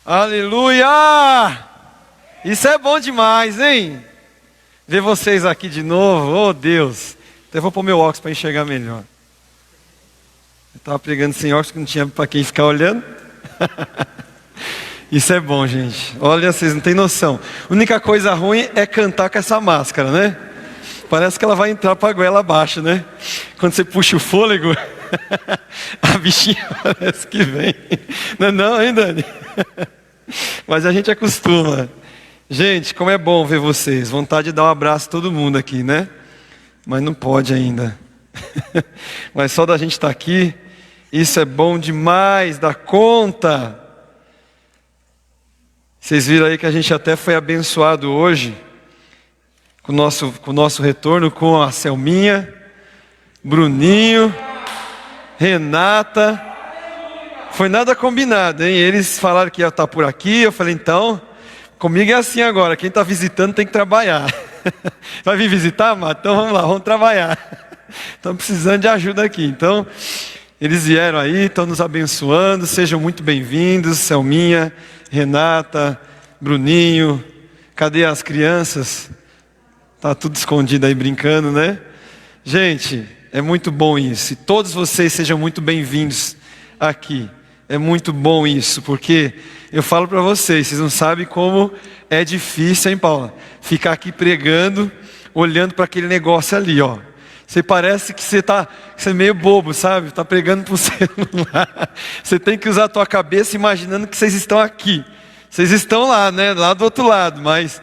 Aleluia! Isso é bom demais, hein? Ver vocês aqui de novo, oh Deus. Até vou pôr meu óculos para enxergar melhor. Eu estava pregando sem óculos que não tinha para quem ficar olhando. Isso é bom, gente. Olha, vocês não têm noção. A única coisa ruim é cantar com essa máscara, né? Parece que ela vai entrar para a goela abaixo, né? Quando você puxa o fôlego, a bichinha parece que vem. Não, hein, Dani? Mas a gente acostuma. Gente, como é bom ver vocês. Vontade de dar um abraço a todo mundo aqui, né? Mas não pode ainda. Mas só da gente estar aqui, isso é bom demais, dá conta. Vocês viram aí que a gente até foi abençoado hoje com o nosso retorno com a Selminha, Bruninho, Renata. Foi nada combinado, hein? Eles falaram que ia estar por aqui, eu falei, então, comigo é assim agora, quem está visitando tem que trabalhar. Vai vir visitar, Márcio? Então vamos lá, vamos trabalhar. Estamos precisando de ajuda aqui. Então, eles vieram aí, estão nos abençoando, sejam muito bem-vindos, Selminha, Renata, Bruninho. Cadê as crianças? Tá tudo escondido aí brincando, né? Gente, é muito bom isso. E todos vocês sejam muito bem-vindos aqui. É muito bom isso, porque eu falo para vocês não sabem como é difícil, hein, Paula? Ficar aqui pregando, olhando para aquele negócio ali, ó. Você parece que você é meio bobo, sabe? Está pregando para o celular. Você tem que usar a tua cabeça imaginando que vocês estão aqui. Vocês estão lá, né? Lá do outro lado, mas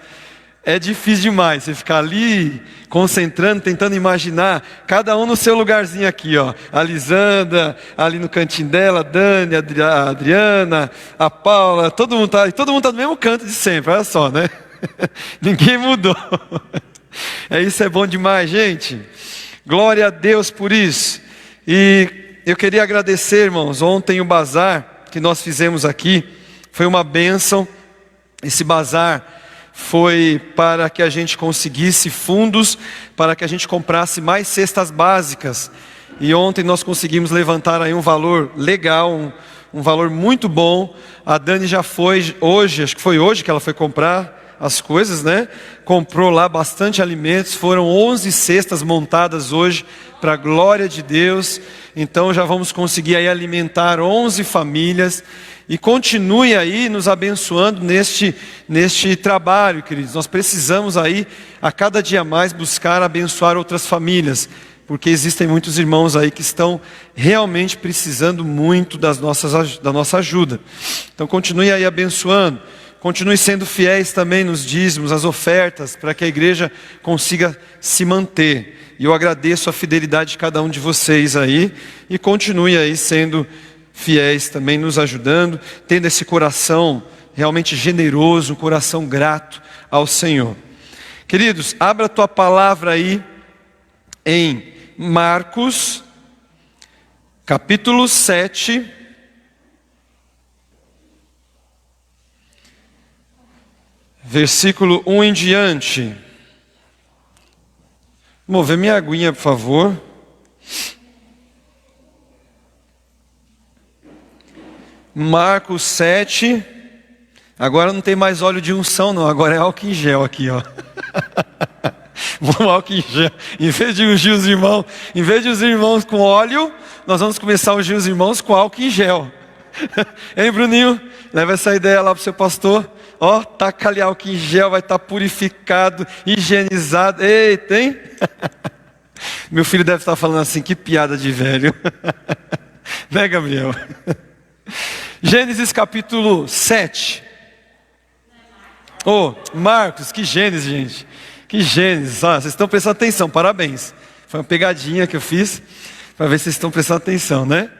é difícil demais. Você ficar ali, concentrando, tentando imaginar, cada um no seu lugarzinho aqui, ó. A Lisandra, ali no cantinho dela, a Dani, a Adriana, a Paula, todo mundo tá no mesmo canto de sempre, olha só, né? Ninguém mudou. Isso é bom demais, gente. Glória a Deus por isso. E eu queria agradecer, irmãos, ontem o bazar que nós fizemos aqui foi uma bênção. Esse bazar foi para que a gente conseguisse fundos, para que a gente comprasse mais cestas básicas. E ontem nós conseguimos levantar aí um valor legal, um valor muito bom. A Dani já foi hoje, acho que foi hoje que ela foi comprar as coisas, né? Comprou lá bastante alimentos, foram 11 cestas montadas hoje, para a glória de Deus. Então já vamos conseguir aí alimentar 11 famílias. E continue aí nos abençoando neste trabalho, queridos. Nós precisamos aí, a cada dia mais, buscar abençoar outras famílias, porque existem muitos irmãos aí que estão realmente precisando muito da nossa ajuda. Então continue aí abençoando. Continue sendo fiéis também nos dízimos, as ofertas, para que a igreja consiga se manter. E eu agradeço a fidelidade de cada um de vocês aí. E continue aí sendo fiéis também, nos ajudando, tendo esse coração realmente generoso, um coração grato ao Senhor. Queridos, abra a tua palavra aí em Marcos, capítulo 7. Versículo 1 em diante. Vamos ver minha aguinha, por favor. Marcos 7. Agora não tem mais óleo de unção, não. Agora é álcool em gel aqui, ó. Vamos álcool em gel. Em vez de ungir os irmãos, em vez de os irmãos com óleo, nós vamos começar a ungir os irmãos com álcool em gel. Hein, Bruninho? Leva essa ideia lá para o seu pastor. Ó, taca ali álcool em gel, vai estar purificado, higienizado. Eita, hein? Meu filho deve estar falando assim, que piada de velho. Né, Gabriel? Gênesis capítulo 7. Marcos, que Gênesis, gente. Que Gênesis. Vocês estão prestando atenção, parabéns. Foi uma pegadinha que eu fiz, para ver se vocês estão prestando atenção, né?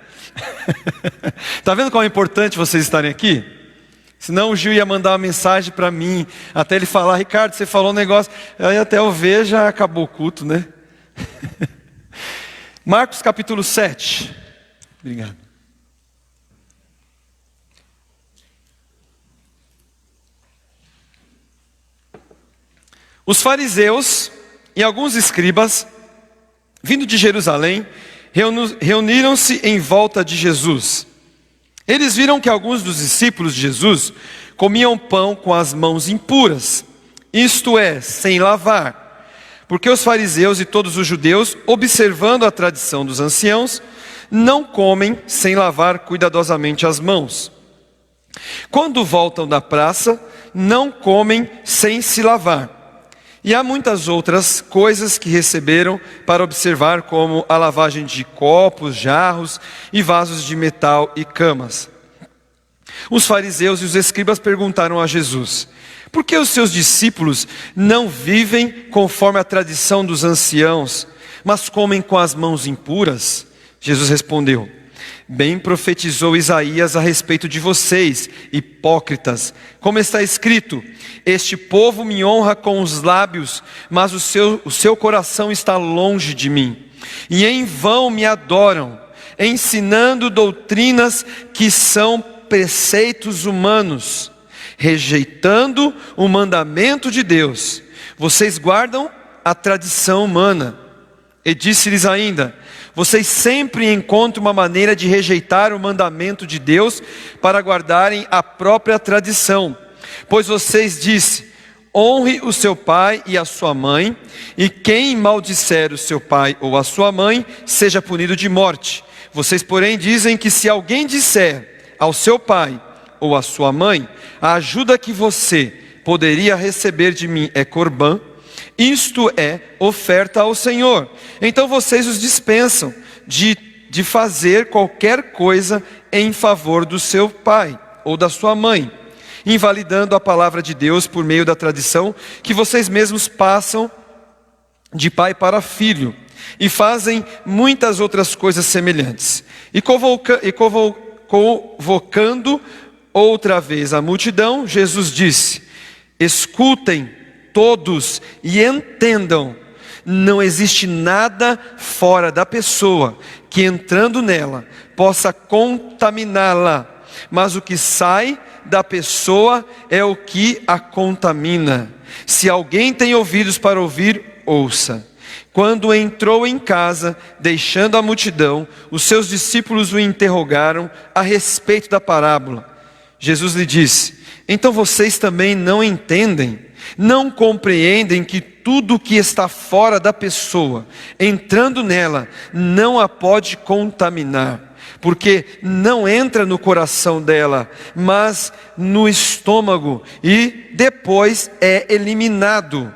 Está vendo como é importante vocês estarem aqui? Senão o Gil ia mandar uma mensagem para mim, até ele falar, Ricardo, você falou um negócio, aí até eu ver, já acabou o culto, né? Marcos capítulo 7. Obrigado. Os fariseus e alguns escribas, vindo de Jerusalém, reuniram-se em volta de Jesus. Eles viram que alguns dos discípulos de Jesus comiam pão com as mãos impuras, isto é, sem lavar, porque os fariseus e todos os judeus, observando a tradição dos anciãos, não comem sem lavar cuidadosamente as mãos. Quando voltam da praça, não comem sem se lavar. E há muitas outras coisas que receberam para observar, como a lavagem de copos, jarros e vasos de metal e camas. Os fariseus e os escribas perguntaram a Jesus: por que os seus discípulos não vivem conforme a tradição dos anciãos, mas comem com as mãos impuras? Jesus respondeu: bem profetizou Isaías a respeito de vocês, hipócritas. Como está escrito: este povo me honra com os lábios, mas o seu coração está longe de mim. E em vão me adoram, ensinando doutrinas que são preceitos humanos, rejeitando o mandamento de Deus. Vocês guardam a tradição humana. E disse-lhes ainda: vocês sempre encontram uma maneira de rejeitar o mandamento de Deus para guardarem a própria tradição. Pois vocês dizem: honre o seu pai e a sua mãe, e quem maldisser o seu pai ou a sua mãe, seja punido de morte. Vocês, porém, dizem que se alguém disser ao seu pai ou à sua mãe: a ajuda que você poderia receber de mim é corbã, isto é oferta ao Senhor, então vocês os dispensam de fazer qualquer coisa em favor do seu pai ou da sua mãe, invalidando a palavra de Deus por meio da tradição que vocês mesmos passam de pai para filho, e fazem muitas outras coisas semelhantes. E convocando outra vez a multidão, Jesus disse: escutem todos e entendam, não existe nada fora da pessoa que, entrando nela, possa contaminá-la, mas o que sai da pessoa é o que a contamina. Se alguém tem ouvidos para ouvir, ouça. Quando entrou em casa, deixando a multidão, os seus discípulos o interrogaram a respeito da parábola. Jesus lhe disse: então vocês também não entendem? Não compreendem que tudo que está fora da pessoa, entrando nela, não a pode contaminar, porque não entra no coração dela, mas no estômago, e depois é eliminado.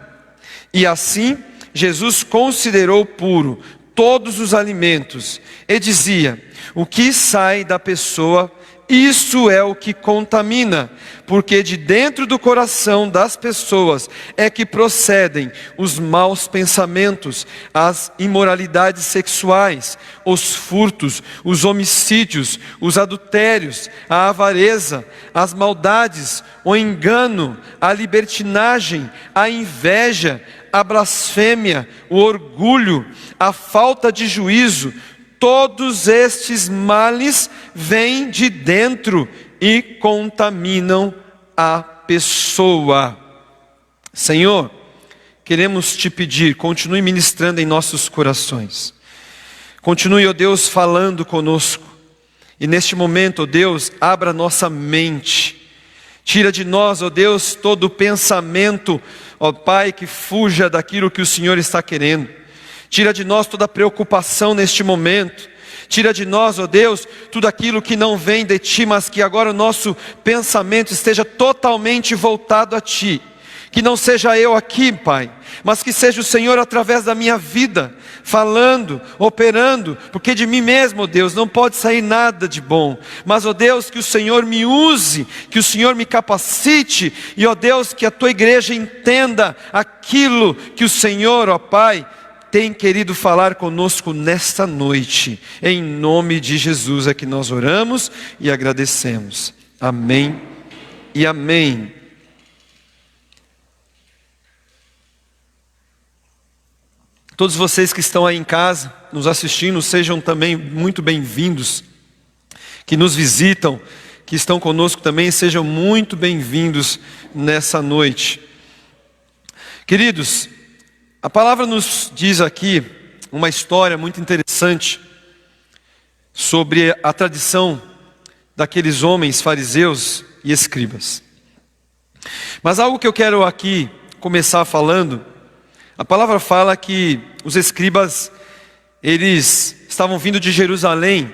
E assim, Jesus considerou puro todos os alimentos, e dizia: o que sai da pessoa, isso é o que contamina, porque de dentro do coração das pessoas é que procedem os maus pensamentos, as imoralidades sexuais, os furtos, os homicídios, os adultérios, a avareza, as maldades, o engano, a libertinagem, a inveja, a blasfêmia, o orgulho, a falta de juízo. Todos estes males vêm de dentro e contaminam a pessoa. Senhor, queremos te pedir, continue ministrando em nossos corações. Continue, ó Deus, falando conosco. E neste momento, ó Deus, abra nossa mente. Tira de nós, ó Deus, todo pensamento, ó Pai, que fuja daquilo que o Senhor está querendo. Tira de nós toda preocupação neste momento. Tira de nós, ó Deus, tudo aquilo que não vem de Ti, mas que agora o nosso pensamento esteja totalmente voltado a Ti. Que não seja eu aqui, Pai, mas que seja o Senhor através da minha vida, falando, operando, porque de mim mesmo, ó Deus, não pode sair nada de bom. Mas, ó Deus, que o Senhor me use, que o Senhor me capacite, e, ó Deus, que a Tua igreja entenda aquilo que o Senhor, ó Pai, tem querido falar conosco nesta noite. Em nome de Jesus é que nós oramos e agradecemos. Amém e amém. Todos vocês que estão aí em casa, nos assistindo, sejam também muito bem-vindos. Que nos visitam, que estão conosco também, sejam muito bem-vindos nessa noite. Queridos, a palavra nos diz aqui uma história muito interessante sobre a tradição daqueles homens fariseus e escribas. Mas algo que eu quero aqui começar falando, a palavra fala que os escribas, eles estavam vindo de Jerusalém,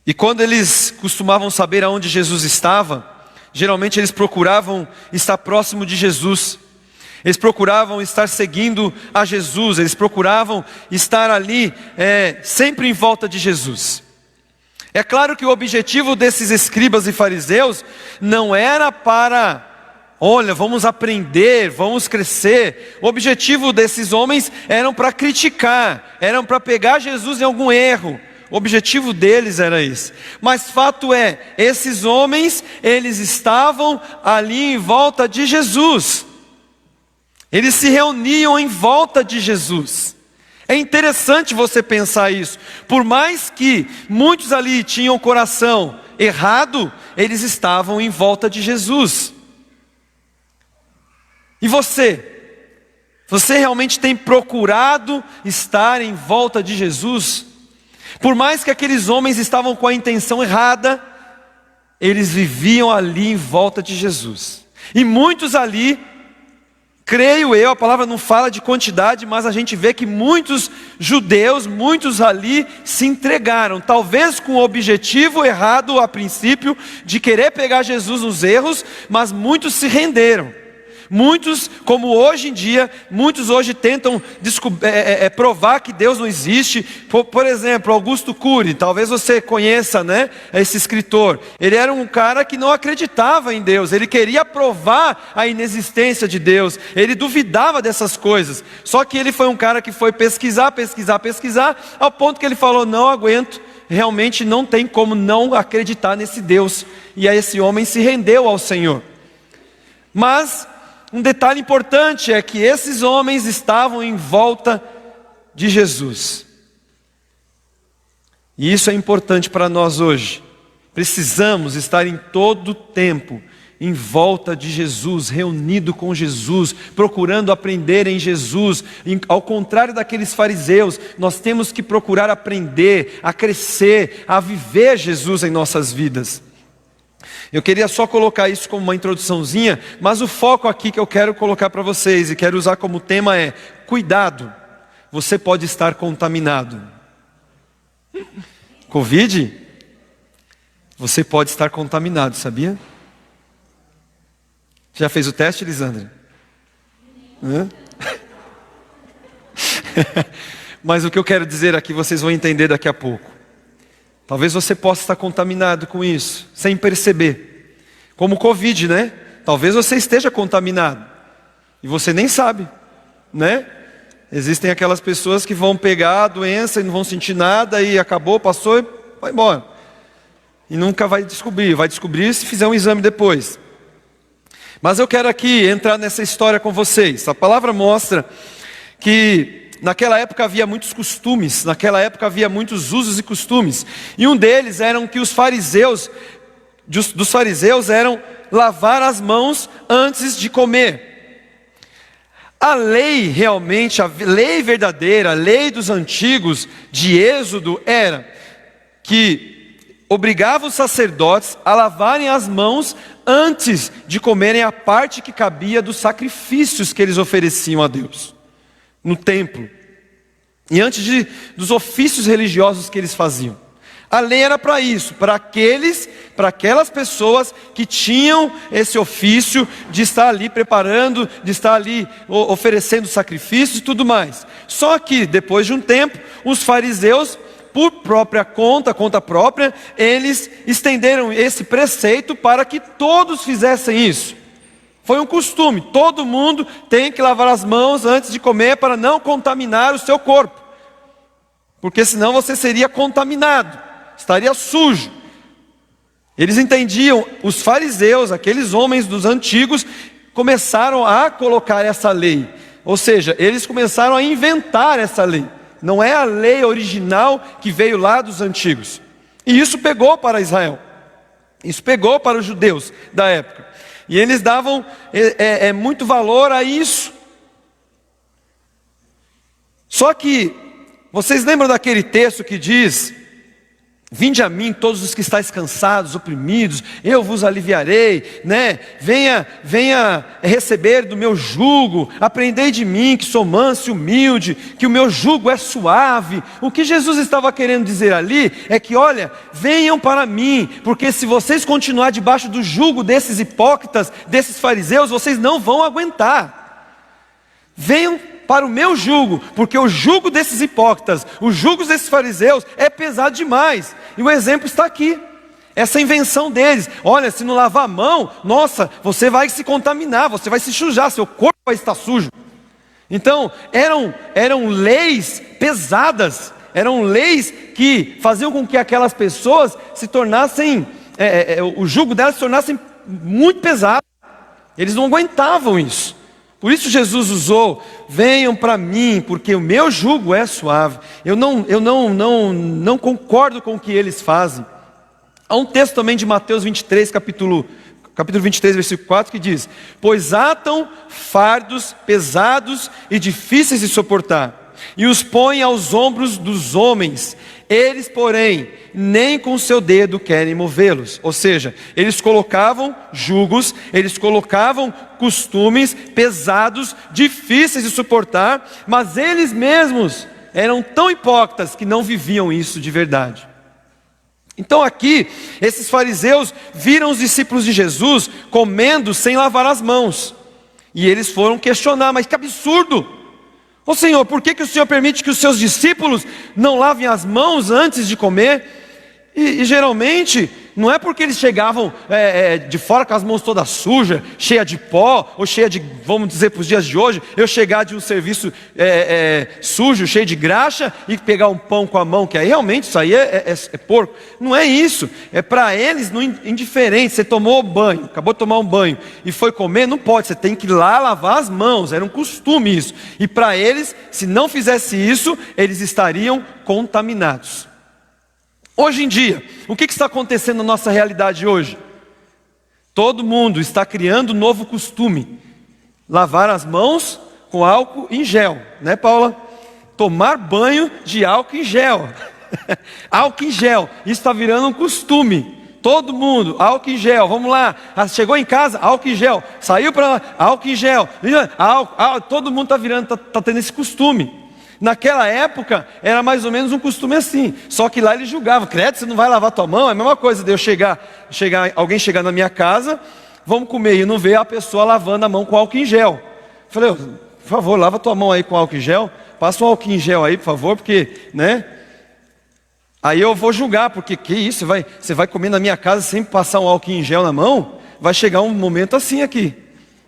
e quando eles costumavam saber aonde Jesus estava, geralmente eles procuravam estar próximo de Jesus, eles procuravam estar seguindo a Jesus, eles procuravam estar ali sempre em volta de Jesus. É claro que o objetivo desses escribas e fariseus não era para, olha, vamos aprender, vamos crescer. O objetivo desses homens eram para criticar, eram para pegar Jesus em algum erro. O objetivo deles era esse. Mas fato é, esses homens, eles estavam ali em volta de Jesus. Eles se reuniam em volta de Jesus. É interessante você pensar isso. Por mais que muitos ali tinham o coração errado, eles estavam em volta de Jesus. E você? Você realmente tem procurado estar em volta de Jesus? Por mais que aqueles homens estavam com a intenção errada, eles viviam ali em volta de Jesus. E muitos ali, creio eu, a palavra não fala de quantidade, mas a gente vê que muitos judeus, muitos ali se entregaram, talvez com o objetivo errado a princípio, de querer pegar Jesus nos erros, mas muitos se renderam. Muitos, como hoje em dia, muitos hoje tentam provar que Deus não existe. Por exemplo, Augusto Cury, talvez você conheça, né, esse escritor. Ele era um cara que não acreditava em Deus, ele queria provar a inexistência de Deus, ele duvidava dessas coisas. Só que ele foi um cara que foi pesquisar, ao ponto que ele falou, não aguento, realmente não tem como não acreditar nesse Deus. E aí esse homem se rendeu ao Senhor. Mas um detalhe importante é que esses homens estavam em volta de Jesus. E isso é importante para nós hoje. Precisamos estar em todo tempo em volta de Jesus, reunido com Jesus, procurando aprender em Jesus. Ao contrário daqueles fariseus, nós temos que procurar aprender, a crescer, a viver Jesus em nossas vidas. Eu queria só colocar isso como uma introduçãozinha, mas o foco aqui que eu quero colocar para vocês e quero usar como tema é: cuidado, você pode estar contaminado. Covid? Você pode estar contaminado, sabia? Já fez o teste, Lisandra? Mas o que eu quero dizer aqui, vocês vão entender daqui a pouco. Talvez você possa estar contaminado com isso, sem perceber. Como o Covid, né? Talvez você esteja contaminado e você nem sabe, né? Existem aquelas pessoas que vão pegar a doença e não vão sentir nada e acabou, passou e vai embora. E nunca vai descobrir se fizer um exame depois. Mas eu quero aqui entrar nessa história com vocês. A palavra mostra que naquela época havia muitos costumes, naquela época havia muitos usos e costumes. E um deles eram que dos fariseus eram lavar as mãos antes de comer. A lei realmente, a lei verdadeira, a lei dos antigos de Êxodo era que obrigava os sacerdotes a lavarem as mãos antes de comerem a parte que cabia dos sacrifícios que eles ofereciam a Deus no templo, e antes dos ofícios religiosos que eles faziam. A lei era para isso, para aquelas pessoas que tinham esse ofício de estar ali preparando, de estar ali oferecendo sacrifícios e tudo mais. Só que depois de um tempo, os fariseus, por conta própria, eles estenderam esse preceito para que todos fizessem isso. Foi um costume, todo mundo tem que lavar as mãos antes de comer para não contaminar o seu corpo. Porque senão você seria contaminado, estaria sujo. Eles entendiam, os fariseus, aqueles homens dos antigos, começaram a colocar essa lei. Ou seja, eles começaram a inventar essa lei. Não é a lei original que veio lá dos antigos. E isso pegou para Israel. Isso pegou para os judeus da época. E eles davam muito valor a isso. Só que, vocês lembram daquele texto que diz, Vinde a mim todos os que estáis cansados, oprimidos, eu vos aliviarei, né? Venha receber do meu jugo, aprendei de mim que sou manso e humilde, que o meu jugo é suave. O que Jesus estava querendo dizer ali é que, olha, venham para mim, porque se vocês continuar debaixo do jugo desses hipócritas, desses fariseus, vocês não vão aguentar. Venham para o meu jugo, porque o jugo desses hipócritas, os jugos desses fariseus é pesado demais. E o exemplo está aqui, essa invenção deles. Olha, se não lavar a mão, nossa, você vai se contaminar, você vai se sujar, seu corpo vai estar sujo. Então, eram leis pesadas, eram leis que faziam com que aquelas pessoas se tornassem, o jugo delas se tornassem muito pesado. Eles não aguentavam isso. Por isso Jesus usou, venham para mim, porque o meu jugo é suave. Eu não concordo com o que eles fazem. Há um texto também de Mateus 23, capítulo 23, versículo 4, que diz: pois atam fardos pesados e difíceis de suportar, e os põem aos ombros dos homens. Eles, porém, nem com o seu dedo querem movê-los. Ou seja, eles colocavam jugos, eles colocavam costumes pesados, difíceis de suportar, mas eles mesmos eram tão hipócritas que não viviam isso de verdade. Então aqui, esses fariseus viram os discípulos de Jesus comendo sem lavar as mãos. E eles foram questionar: mas que absurdo! Ô Senhor, por que o Senhor permite que os seus discípulos não lavem as mãos antes de comer? E geralmente, não é porque eles chegavam de fora com as mãos todas sujas, cheia de pó, ou cheia de, vamos dizer para os dias de hoje, eu chegar de um serviço sujo, cheio de graxa, e pegar um pão com a mão, que aí realmente isso aí é porco. Não é isso, é para eles indiferente. Você tomou banho, acabou de tomar um banho, e foi comer, não pode, você tem que ir lá lavar as mãos, era um costume isso. E para eles, se não fizesse isso, eles estariam contaminados. Hoje em dia, o que está acontecendo na nossa realidade hoje? Todo mundo está criando um novo costume: lavar as mãos com álcool em gel, né, Paula? Tomar banho de álcool em gel. Álcool em gel, isso está virando um costume. Todo mundo, álcool em gel, vamos lá. Chegou em casa, álcool em gel. Saiu para lá, álcool em gel. Todo mundo está tendo esse costume. Naquela época, era mais ou menos um costume assim. Só que lá eles julgavam: credo, você não vai lavar tua mão? É a mesma coisa de eu alguém chegar na minha casa, vamos comer, e não ver a pessoa lavando a mão com álcool em gel. Falei: por favor, lava tua mão aí com álcool em gel. Passa um álcool em gel aí, por favor, porque, né? Aí eu vou julgar, porque que isso? Você vai comer na minha casa sem passar um álcool em gel na mão? Vai chegar um momento assim aqui,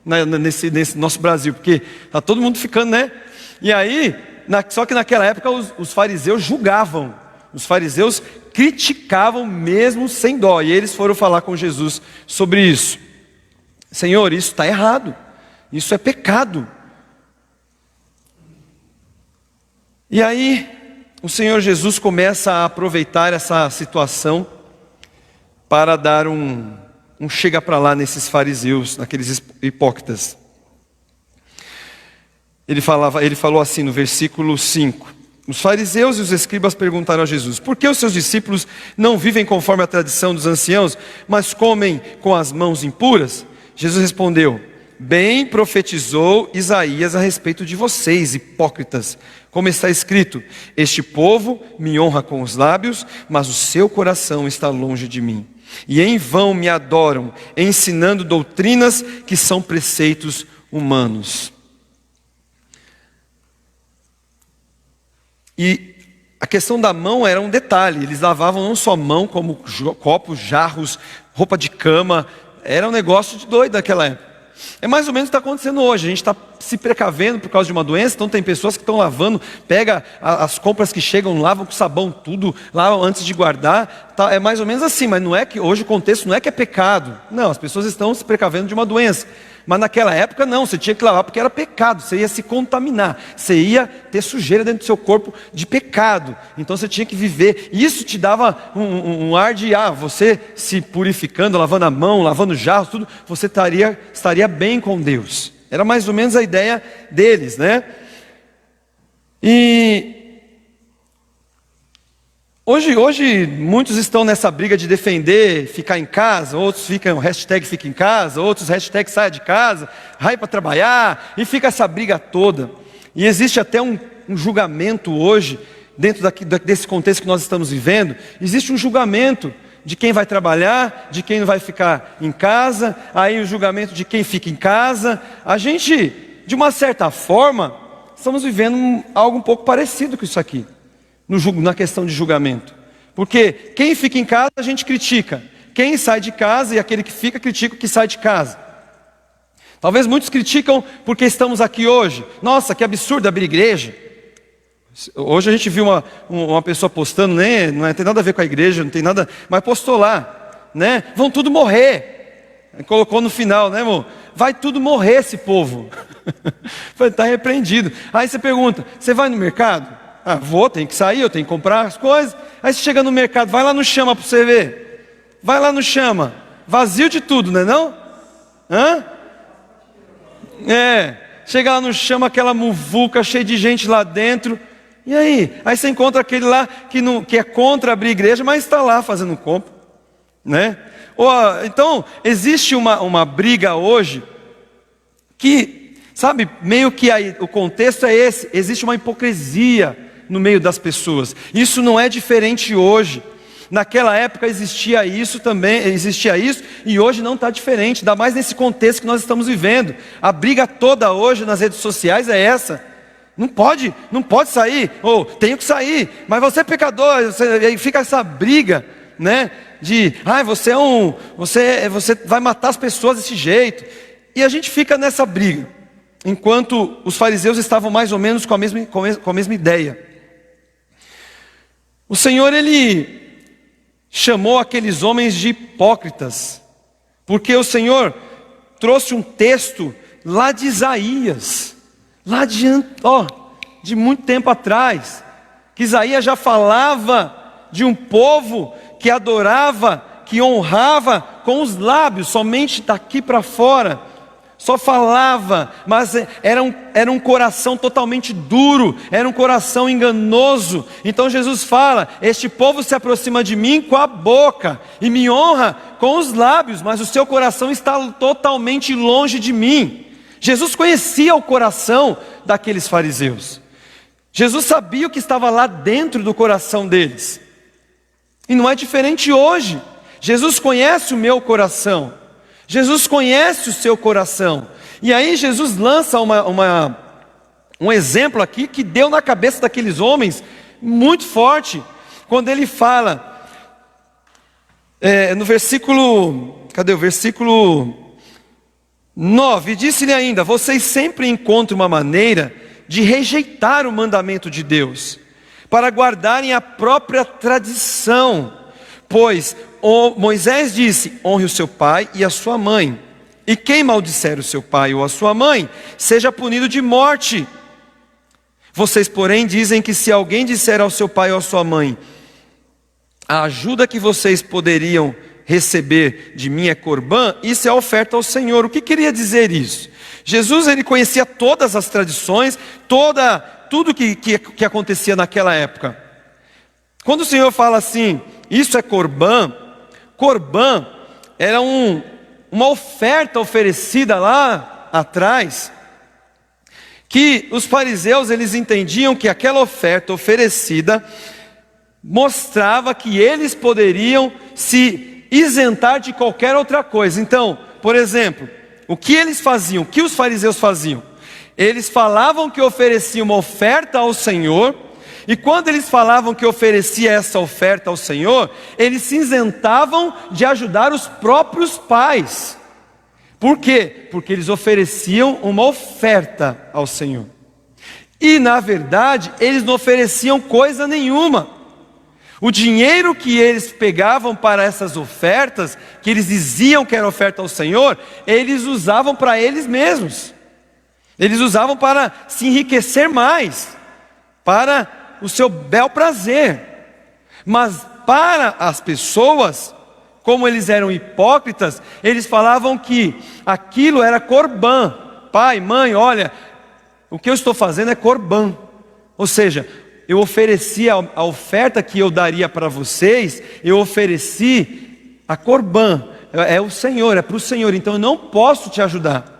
nesse nosso Brasil, porque está todo mundo ficando, né? E aí... Só que naquela época os fariseus julgavam, os fariseus criticavam mesmo sem dó. E eles foram falar com Jesus sobre isso: Senhor, isso está errado, isso é pecado. E aí o Senhor Jesus começa a aproveitar essa situação para dar um chega para lá nesses fariseus, naqueles hipócritas. Ele falou assim no versículo 5: os fariseus e os escribas perguntaram a Jesus: por que os seus discípulos não vivem conforme a tradição dos anciãos, mas comem com as mãos impuras? Jesus respondeu: bem profetizou Isaías a respeito de vocês, hipócritas. Como está escrito: este povo me honra com os lábios, mas o seu coração está longe de mim. E em vão me adoram, ensinando doutrinas que são preceitos humanos. E a questão da mão era um detalhe. Eles lavavam não só a mão, como copos, jarros, roupa de cama. Era um negócio de doido naquela época. É mais ou menos o que está acontecendo hoje. A gente está se precavendo por causa de uma doença. Então tem pessoas que estão lavando, pega as compras que chegam, lavam com sabão tudo, lavam antes de guardar. É mais ou menos assim, mas não é que hoje o contexto não é que é pecado. Não, as pessoas estão se precavendo de uma doença. Mas naquela época não, você tinha que lavar porque era pecado, você ia se contaminar, você ia ter sujeira dentro do seu corpo de pecado. Então você tinha que viver, isso te dava um ar de, você se purificando, lavando a mão, lavando jarros, tudo, você estaria bem com Deus. Era mais ou menos a ideia deles, né? E Hoje muitos estão nessa briga de defender ficar em casa, outros ficam hashtag fica em casa, outros hashtag saia de casa, vai para trabalhar, e fica essa briga toda. E existe até um julgamento hoje, dentro desse contexto que nós estamos vivendo, existe um julgamento de quem vai trabalhar, de quem vai ficar em casa, aí o julgamento de quem fica em casa. A gente, de uma certa forma, estamos vivendo algo um pouco parecido com isso aqui. Na questão de julgamento, porque quem fica em casa a gente critica, quem sai de casa e aquele que fica critica o que sai de casa. Talvez muitos criticam porque estamos aqui hoje. Nossa, que absurdo abrir igreja. Hoje a gente viu uma pessoa postando, né? Não tem nada a ver com a igreja, não tem nada, mas postou lá, né? Vão tudo morrer. Colocou no final, né, irmão? Vai tudo morrer esse povo. Está repreendido. Aí você pergunta, você vai no mercado? Ah, vou, tenho que sair, eu tenho que comprar as coisas. Aí você chega no mercado, vai lá no Chama para você ver. Vai lá no Chama, vazio de tudo, não é não? Chega lá no Chama, aquela muvuca cheia de gente lá dentro. E aí? Aí você encontra aquele lá que é contra abrir igreja, mas está lá fazendo compra, né? Então, existe uma briga hoje que, sabe, meio que o contexto é esse, existe uma hipocrisia no meio das pessoas. Isso não é diferente hoje. Naquela época existia isso também, e hoje não está diferente, ainda mais nesse contexto que nós estamos vivendo. A briga toda hoje nas redes sociais é essa. Não pode sair, ou tenho que sair, mas você é pecador, aí fica essa briga, né? De, você vai matar as pessoas desse jeito. E a gente fica nessa briga, enquanto os fariseus estavam mais ou menos com a mesma ideia. O Senhor, Ele chamou aqueles homens de hipócritas, porque o Senhor trouxe um texto lá de Isaías, lá de muito tempo atrás, que Isaías já falava de um povo que adorava, que honrava com os lábios, somente daqui para fora, só falava, mas era um coração totalmente duro, era um coração enganoso. Então Jesus fala, este povo se aproxima de mim com a boca, e me honra com os lábios, mas o seu coração está totalmente longe de mim. Jesus conhecia o coração daqueles fariseus, Jesus sabia o que estava lá dentro do coração deles, e não é diferente hoje. Jesus conhece o meu coração, Jesus conhece o seu coração. E aí Jesus lança um exemplo aqui que deu na cabeça daqueles homens muito forte, quando ele fala no versículo 9, disse-lhe ainda, vocês sempre encontram uma maneira de rejeitar o mandamento de Deus, para guardarem a própria tradição. Pois Moisés disse, honre o seu pai e a sua mãe, e quem maldisser o seu pai ou a sua mãe, seja punido de morte. Vocês, porém, dizem que se alguém disser ao seu pai ou à sua mãe, a ajuda que vocês poderiam receber de mim é corbã, isso é oferta ao Senhor. O que queria dizer isso? Jesus, ele conhecia todas as tradições, tudo que acontecia naquela época. Quando o Senhor fala assim, isso é corbã era uma oferta oferecida lá atrás, que os fariseus, eles entendiam que aquela oferta oferecida mostrava que eles poderiam se isentar de qualquer outra coisa. Então, por exemplo, o que eles faziam, o que os fariseus faziam? Eles falavam que ofereciam uma oferta ao Senhor, e quando eles falavam que oferecia essa oferta ao Senhor, eles se isentavam de ajudar os próprios pais. Por quê? Porque eles ofereciam uma oferta ao Senhor. E na verdade, eles não ofereciam coisa nenhuma. O dinheiro que eles pegavam para essas ofertas, que eles diziam que era oferta ao Senhor, eles usavam para eles mesmos. Eles usavam para se enriquecer mais, para o seu bel prazer. Mas para as pessoas, como eles eram hipócritas, eles falavam que aquilo era corbã. Pai, mãe, olha, o que eu estou fazendo é corbã. Ou seja, eu ofereci a oferta que eu daria para vocês, eu ofereci a Corbã, é o Senhor, é para o Senhor, então eu não posso te ajudar.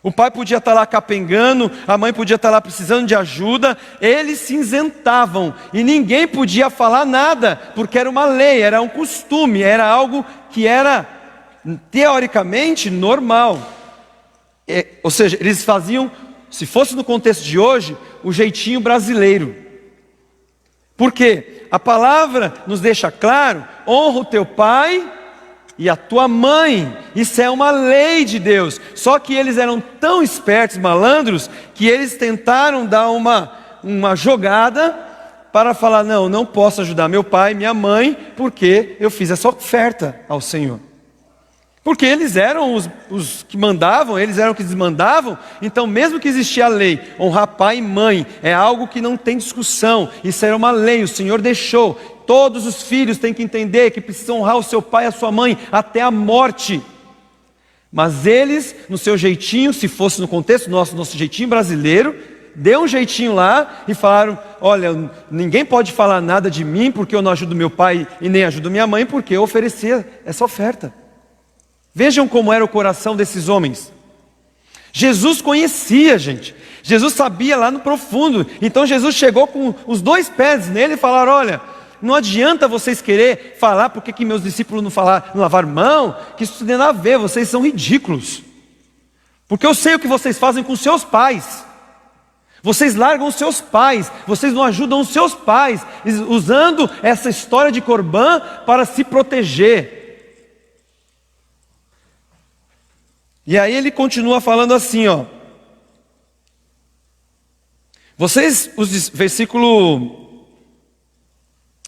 O pai podia estar lá capengando, a mãe podia estar lá precisando de ajuda, eles se isentavam e ninguém podia falar nada, porque era uma lei, era um costume, era algo que era teoricamente normal. Ou seja, eles faziam, se fosse no contexto de hoje, o jeitinho brasileiro. Por quê? A palavra nos deixa claro: honra o teu pai e a tua mãe. Isso é uma lei de Deus. Só que eles eram tão espertos, malandros, que eles tentaram dar uma jogada para falar: não posso ajudar meu pai e minha mãe, porque eu fiz essa oferta ao Senhor. Porque eles eram os que mandavam, eles eram os que desmandavam. Então mesmo que existia a lei, honrar pai e mãe é algo que não tem discussão. Isso era uma lei, o Senhor deixou. Todos os filhos têm que entender que precisam honrar o seu pai e a sua mãe até a morte. Mas eles, no seu jeitinho, se fosse no contexto nosso jeitinho brasileiro, deu um jeitinho lá e falaram: olha, ninguém pode falar nada de mim porque eu não ajudo meu pai e nem ajudo minha mãe, porque eu oferecia essa oferta. Vejam como era o coração desses homens. Jesus conhecia, gente. Jesus sabia lá no profundo. Então Jesus chegou com os 2 pés nele e falaram: olha, não adianta vocês querer falar porque que meus discípulos não lavaram mão, que isso não tem nada a ver, vocês são ridículos. Porque eu sei o que vocês fazem com seus pais. Vocês largam os seus pais, vocês não ajudam os seus pais, usando essa história de Corbã para se proteger. E aí ele continua falando assim, ó. Versículo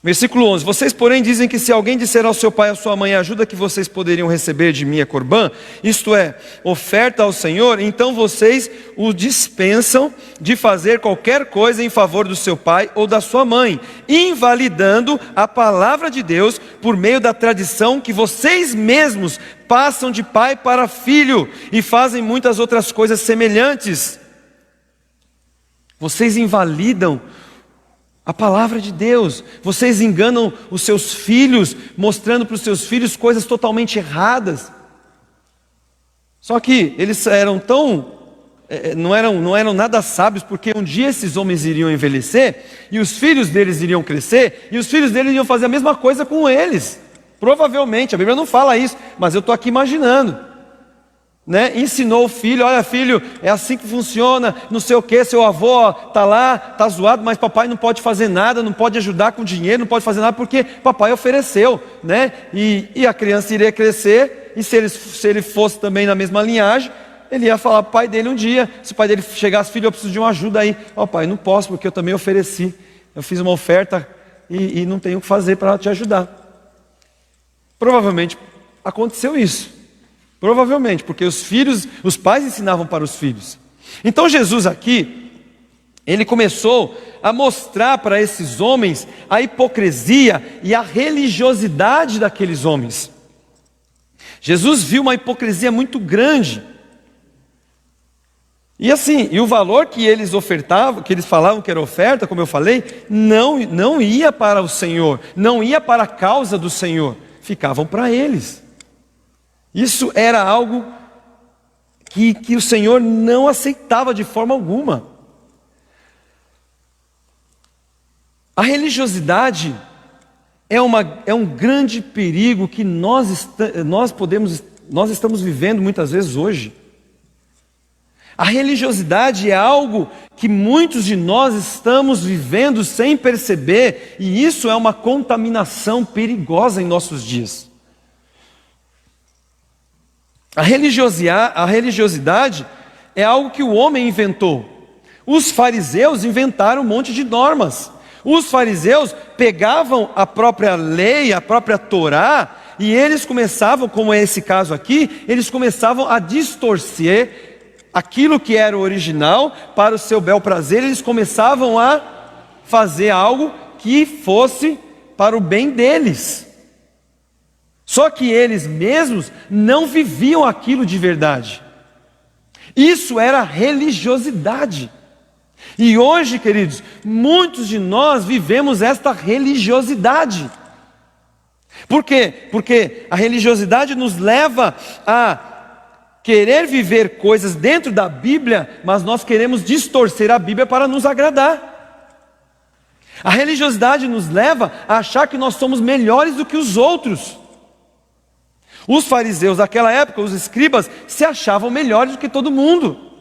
11: vocês porém dizem que se alguém disser ao seu pai ou à sua mãe: a ajuda que vocês poderiam receber de mim é Corbã, isto é, oferta ao Senhor, então vocês o dispensam de fazer qualquer coisa em favor do seu pai ou da sua mãe, invalidando a palavra de Deus por meio da tradição que vocês mesmos passam de pai para filho e fazem muitas outras coisas semelhantes. Vocês invalidam a palavra de Deus, vocês enganam os seus filhos, mostrando para os seus filhos coisas totalmente erradas. Só que eles não eram nada sábios, porque um dia esses homens iriam envelhecer, e os filhos deles iriam crescer, e os filhos deles iriam fazer a mesma coisa com eles. Provavelmente, a Bíblia não fala isso, mas eu estou aqui imaginando. Ensinou o filho: olha filho, é assim que funciona, não sei o que, seu avô está lá, está zoado, mas papai não pode fazer nada, não pode ajudar com dinheiro, não pode fazer nada porque papai ofereceu, e a criança iria crescer, e se ele fosse também na mesma linhagem, ele ia falar para o pai dele um dia, se o pai dele chegasse: filho, eu preciso de uma ajuda aí. Pai, não posso porque eu também ofereci, eu fiz uma oferta e não tenho o que fazer para te ajudar. Provavelmente aconteceu isso. Provavelmente, porque os pais ensinavam para os filhos. Então Jesus aqui, ele começou a mostrar para esses homens a hipocrisia e a religiosidade daqueles homens. Jesus viu uma hipocrisia muito grande. E o valor que eles ofertavam, que eles falavam que era oferta, como eu falei, não ia para o Senhor, não ia para a causa do Senhor, ficavam para eles. Isso era algo que o Senhor não aceitava de forma alguma. A religiosidade é um grande perigo que nós estamos vivendo muitas vezes hoje. A religiosidade é algo que muitos de nós estamos vivendo sem perceber, e isso é uma contaminação perigosa em nossos dias. A religiosidade é algo que o homem inventou. Os fariseus inventaram um monte de normas. Os fariseus pegavam a própria lei, a própria Torá, e eles começavam, como é esse caso aqui, eles começavam a distorcer aquilo que era o original para o seu bel prazer. Eles começavam a fazer algo que fosse para o bem deles. Só que eles mesmos não viviam aquilo de verdade. Isso era religiosidade. E hoje, queridos, muitos de nós vivemos esta religiosidade. Por quê? Porque a religiosidade nos leva a querer viver coisas dentro da Bíblia, mas nós queremos distorcer a Bíblia para nos agradar. A religiosidade nos leva a achar que nós somos melhores do que os outros. Os fariseus daquela época, os escribas, se achavam melhores do que todo mundo.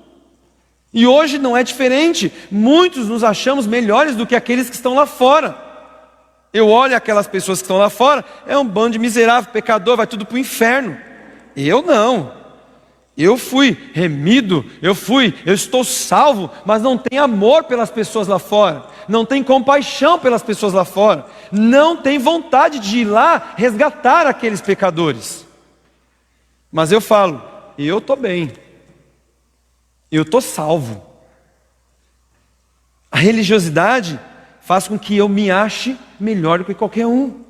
E hoje não é diferente. Muitos nos achamos melhores do que aqueles que estão lá fora. Eu olho aquelas pessoas que estão lá fora, é um bando de miserável, pecador, vai tudo para o inferno. Eu não. Eu fui remido, eu estou salvo, mas não tenho amor pelas pessoas lá fora, não tenho compaixão pelas pessoas lá fora, não tenho vontade de ir lá resgatar aqueles pecadores. Mas eu falo, eu estou bem, eu estou salvo. A religiosidade faz com que eu me ache melhor do que qualquer um.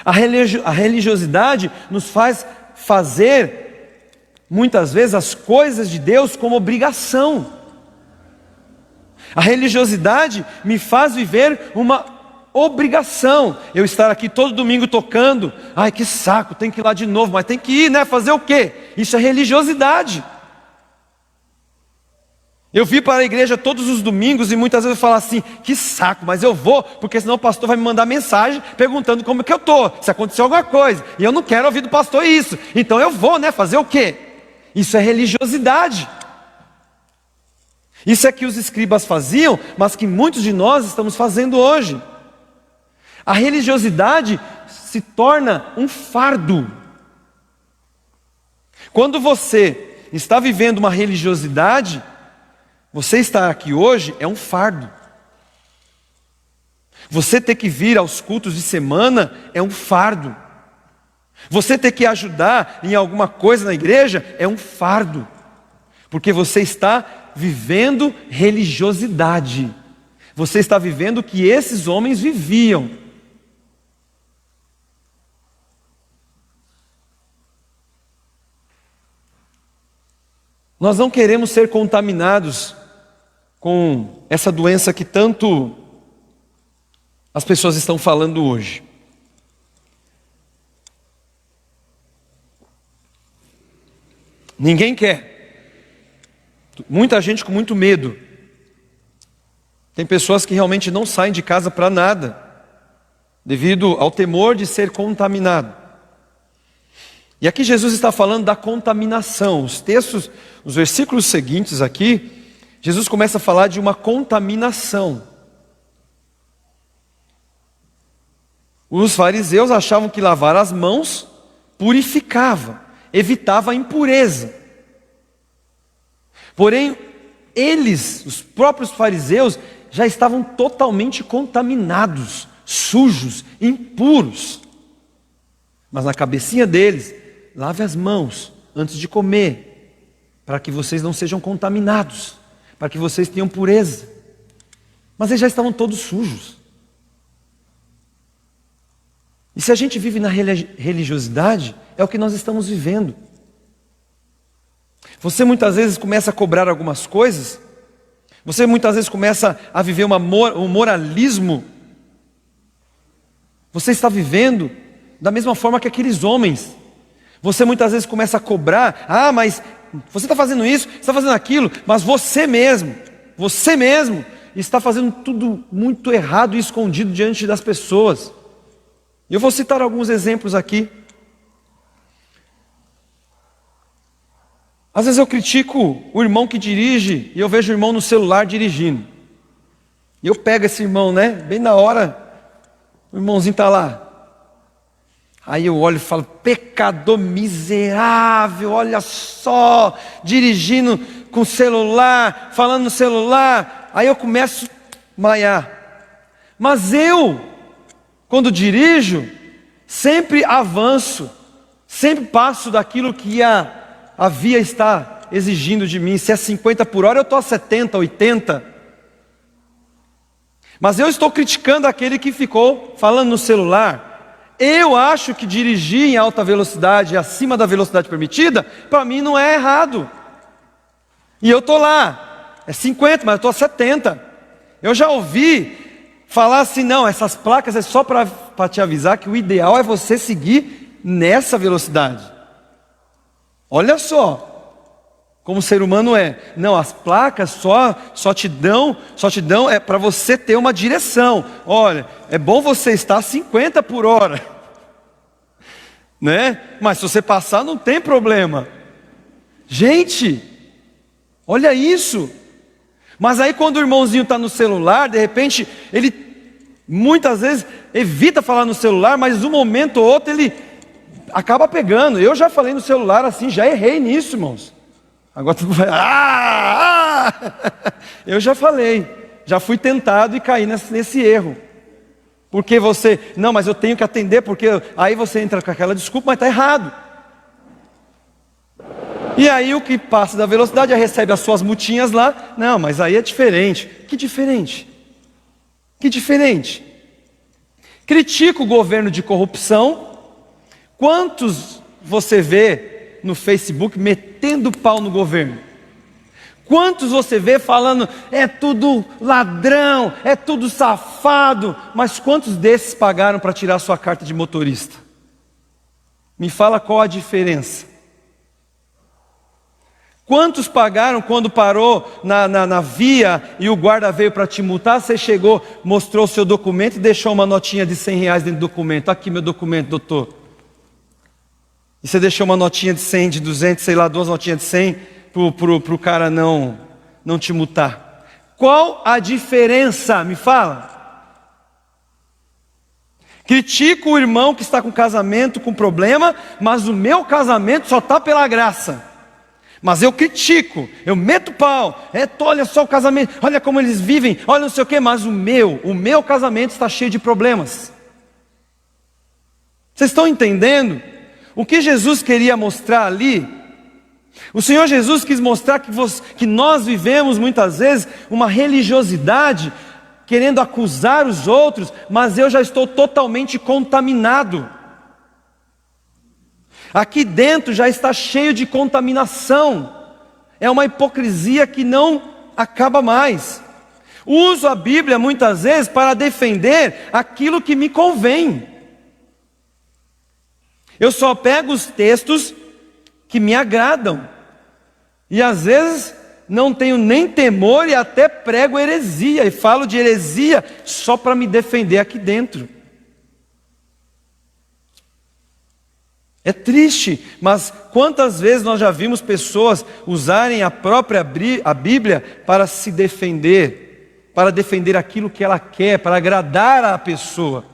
A religiosidade nos faz fazer, muitas vezes, as coisas de Deus como obrigação. A religiosidade me faz viver uma obrigação. Eu estar aqui todo domingo tocando, ai que saco, tem que ir lá de novo, mas tem que ir, né? Fazer o quê? Isso é religiosidade. Eu vim para a igreja todos os domingos e muitas vezes eu falo assim, que saco, mas eu vou, porque senão o pastor vai me mandar mensagem perguntando como que eu estou, se aconteceu alguma coisa, e eu não quero ouvir do pastor isso, então eu vou, né, fazer o quê? Isso é religiosidade. Isso é que os escribas faziam, mas que muitos de nós estamos fazendo hoje. A religiosidade se torna um fardo. Quando você está vivendo uma religiosidade, você estar aqui hoje é um fardo. Você ter que vir aos cultos de semana é um fardo. Você ter que ajudar em alguma coisa na igreja é um fardo. Porque você está vivendo religiosidade. Você está vivendo o que esses homens viviam. Nós não queremos ser contaminados com essa doença que tanto as pessoas estão falando hoje. Ninguém quer. Muita gente com muito medo. Tem pessoas que realmente não saem de casa para nada, devido ao temor de ser contaminado. E aqui Jesus está falando da contaminação. Os textos, os versículos seguintes aqui, Jesus começa a falar de uma contaminação. Os fariseus achavam que lavar as mãos purificava, evitava a impureza. Porém, eles, os próprios fariseus, já estavam totalmente contaminados, sujos, impuros. Mas na cabecinha deles, lave as mãos antes de comer, para que vocês não sejam contaminados, para que vocês tenham pureza. Mas eles já estavam todos sujos. E se a gente vive na religiosidade, é o que nós estamos vivendo. Você muitas vezes começa a cobrar algumas coisas, você muitas vezes começa a viver um moralismo. Você está vivendo da mesma forma que aqueles homens. Você muitas vezes começa a cobrar, mas você está fazendo isso, você está fazendo aquilo, mas você mesmo está fazendo tudo muito errado e escondido diante das pessoas. Eu vou citar alguns exemplos aqui. Às vezes eu critico o irmão que dirige e eu vejo o irmão no celular dirigindo. E eu pego esse irmão, né? Bem na hora, o irmãozinho está lá. Aí eu olho e falo, pecador miserável, olha só, dirigindo com o celular, falando no celular. Aí eu começo a maiar. Mas eu, quando dirijo, sempre avanço, sempre passo daquilo que a via está exigindo de mim. Se é 50 por hora, eu estou a 70, 80. Mas eu estou criticando aquele que ficou falando no celular. Eu acho que dirigir em alta velocidade, acima da velocidade permitida, para mim não é errado. E eu estou lá, é 50, mas eu estou a 70. Eu já ouvi falar assim, não, essas placas é só para te avisar que o ideal é você seguir nessa velocidade. Olha só como o ser humano é. Não, as placas só te dão é para você ter uma direção. Olha, é bom você estar a 50 por hora, né? Mas se você passar não tem problema. Gente, olha isso. Mas aí quando o irmãozinho está no celular, de repente, ele muitas vezes evita falar no celular, mas um momento ou outro ele acaba pegando. Eu já falei no celular assim, já errei nisso, irmãos. Agora tudo vai... Eu já falei, já fui tentado e caí nesse erro. Porque você, não, mas eu tenho que atender, porque aí você entra com aquela desculpa, mas está errado. E aí o que passa da velocidade já recebe as suas multinhas lá. Não, mas aí é diferente. Que diferente? Que diferente? Critica o governo de corrupção. Quantos você vê no Facebook metendo pau no governo? Quantos você vê falando, é tudo ladrão, é tudo safado? Mas quantos desses pagaram para tirar sua carta de motorista? Me fala qual a diferença. Quantos pagaram quando parou na via e o guarda veio para te multar? Você chegou, mostrou o seu documento e deixou uma notinha de R$100 dentro do documento. Aqui meu documento, doutor. E você deixou uma notinha de 100, de 200, sei lá, 2 notinhas de 100 para o cara não te multar. Qual a diferença? Me fala. Critico o irmão que está com casamento, com problema, mas o meu casamento só está pela graça. Mas eu critico, eu meto pau, olha só o casamento, olha como eles vivem, olha não sei o que, mas o meu casamento está cheio de problemas. Vocês estão entendendo? O que Jesus queria mostrar ali? O Senhor Jesus quis mostrar que nós vivemos muitas vezes uma religiosidade, querendo acusar os outros, mas eu já estou totalmente contaminado. Aqui dentro já está cheio de contaminação. É uma hipocrisia que não acaba mais. Uso a Bíblia muitas vezes para defender aquilo que me convém. Eu só pego os textos que me agradam. E às vezes não tenho nem temor e até prego heresia. E falo de heresia só para me defender aqui dentro. É triste, mas quantas vezes nós já vimos pessoas usarem a Bíblia para se defender, para defender aquilo que ela quer, para agradar a pessoa.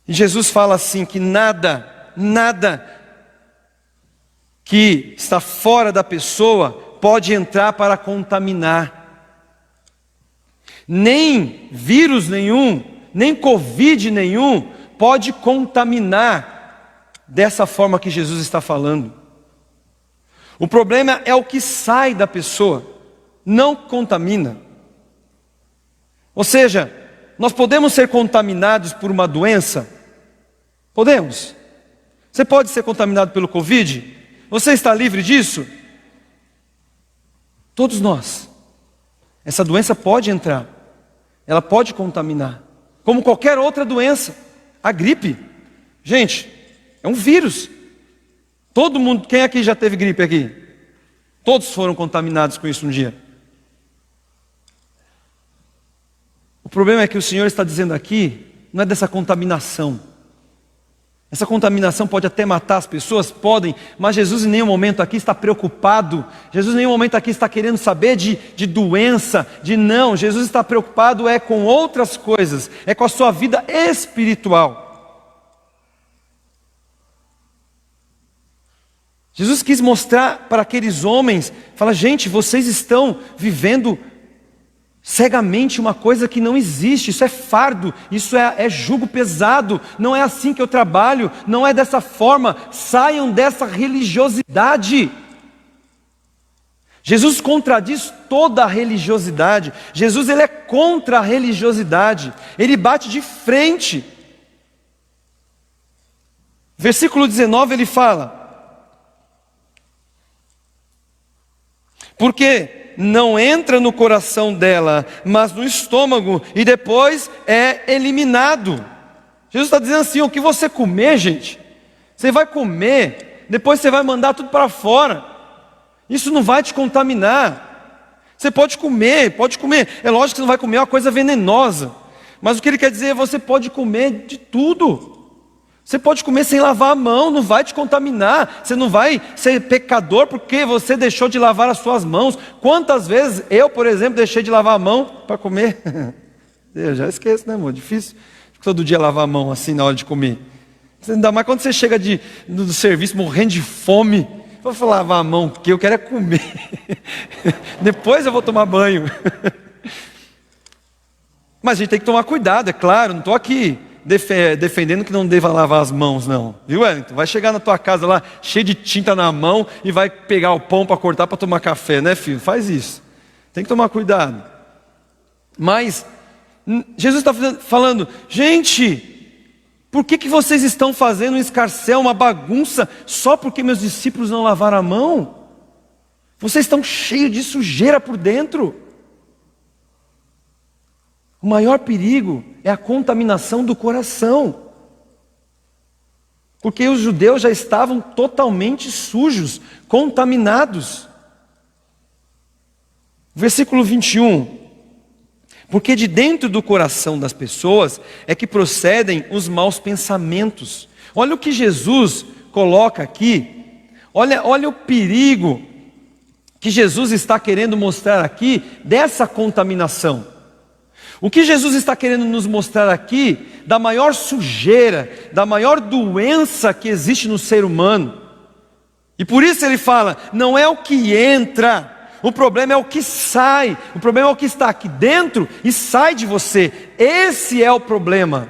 E Jesus fala assim que nada que está fora da pessoa pode entrar para contaminar. Nem vírus nenhum, nem Covid nenhum pode contaminar dessa forma que Jesus está falando. O problema é o que sai da pessoa, não contamina. Ou seja, nós podemos ser contaminados por uma doença? Podemos. Você pode ser contaminado pelo Covid? Você está livre disso? Todos nós. Essa doença pode entrar, ela pode contaminar. Como qualquer outra doença, a gripe, gente, é um vírus. Todo mundo, quem aqui já teve gripe aqui? Todos foram contaminados com isso um dia. O problema é que o Senhor está dizendo aqui, não é dessa contaminação. Essa contaminação pode até matar as pessoas, podem, mas Jesus em nenhum momento aqui está preocupado. Jesus em nenhum momento aqui está querendo saber de doença, não. Jesus está preocupado com outras coisas, com a sua vida espiritual. Jesus quis mostrar para aqueles homens, fala, gente, vocês estão vivendo cegamente uma coisa que não existe, isso é fardo, isso é jugo pesado, não é assim que eu trabalho, não é dessa forma, saiam dessa religiosidade. Jesus contradiz toda a religiosidade, Jesus ele é contra a religiosidade, ele bate de frente. Versículo 19 ele fala, porque não entra no coração dela, mas no estômago, e depois é eliminado. Jesus está dizendo assim: o que você comer, gente, você vai comer, depois você vai mandar tudo para fora. Isso não vai te contaminar. Você pode comer. É lógico que você não vai comer uma coisa venenosa, mas o que ele quer dizer é: você pode comer de tudo. Você pode comer sem lavar a mão, não vai te contaminar. Você não vai ser pecador porque você deixou de lavar as suas mãos. Quantas vezes eu, por exemplo, deixei de lavar a mão para comer? Eu já esqueço, né, amor? Difícil todo dia lavar a mão assim na hora de comer. Ainda mais quando você chega do serviço morrendo de fome. Vou falar lavar a mão, porque eu quero é comer. Depois eu vou tomar banho. Mas a gente tem que tomar cuidado, é claro. Não estou aqui defendendo que não deva lavar as mãos, não. Viu, Wellington? Vai chegar na tua casa lá, cheio de tinta na mão, e vai pegar o pão para cortar para tomar café, né, filho? Faz isso. Tem que tomar cuidado. Mas Jesus está falando: gente, por que vocês estão fazendo um escarcéu, uma bagunça, só porque meus discípulos não lavaram a mão? Vocês estão cheios de sujeira por dentro. O maior perigo é a contaminação do coração, porque os judeus já estavam totalmente sujos, contaminados. Versículo 21: porque de dentro do coração das pessoas é que procedem os maus pensamentos. Olha o que Jesus coloca aqui, olha o perigo que Jesus está querendo mostrar aqui dessa contaminação. O que Jesus está querendo nos mostrar aqui da maior sujeira, da maior doença que existe no ser humano. E por isso ele fala: não é o que entra, o problema é o que sai. O problema é o que está aqui dentro e sai de você. Esse é o problema.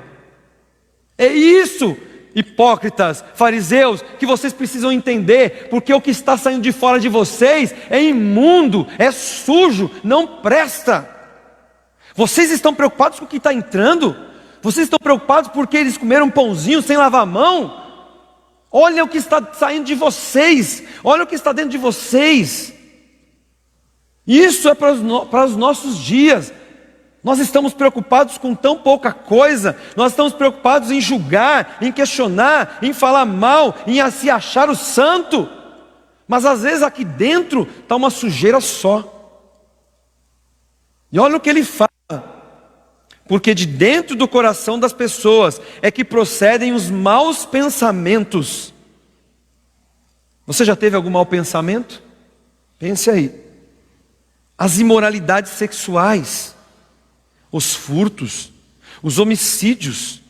É isso, hipócritas, fariseus, que vocês precisam entender, porque o que está saindo de fora de vocês é imundo, é sujo, não presta. Vocês estão preocupados com o que está entrando? Vocês estão preocupados porque eles comeram um pãozinho sem lavar a mão? Olha o que está saindo de vocês, olha o que está dentro de vocês. Isso é para os nossos dias. Nós estamos preocupados com tão pouca coisa. Nós estamos preocupados em julgar, em questionar, em falar mal, em se achar o santo. Mas às vezes aqui dentro está uma sujeira só. E olha o que ele fala: porque de dentro do coração das pessoas é que procedem os maus pensamentos. Você já teve algum mau pensamento? Pense aí. As imoralidades sexuais, os furtos, os homicídios,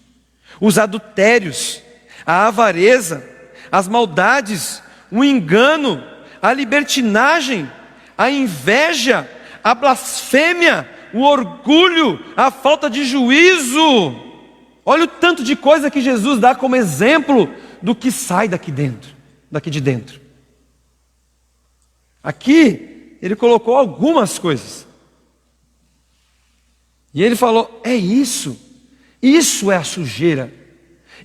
os adultérios, a avareza, as maldades, o engano, a libertinagem, a inveja, a blasfêmia, o orgulho, a falta de juízo. Olha o tanto de coisa que Jesus dá como exemplo do que sai daqui de dentro. Aqui ele colocou algumas coisas. E ele falou: é isso. Isso é a sujeira.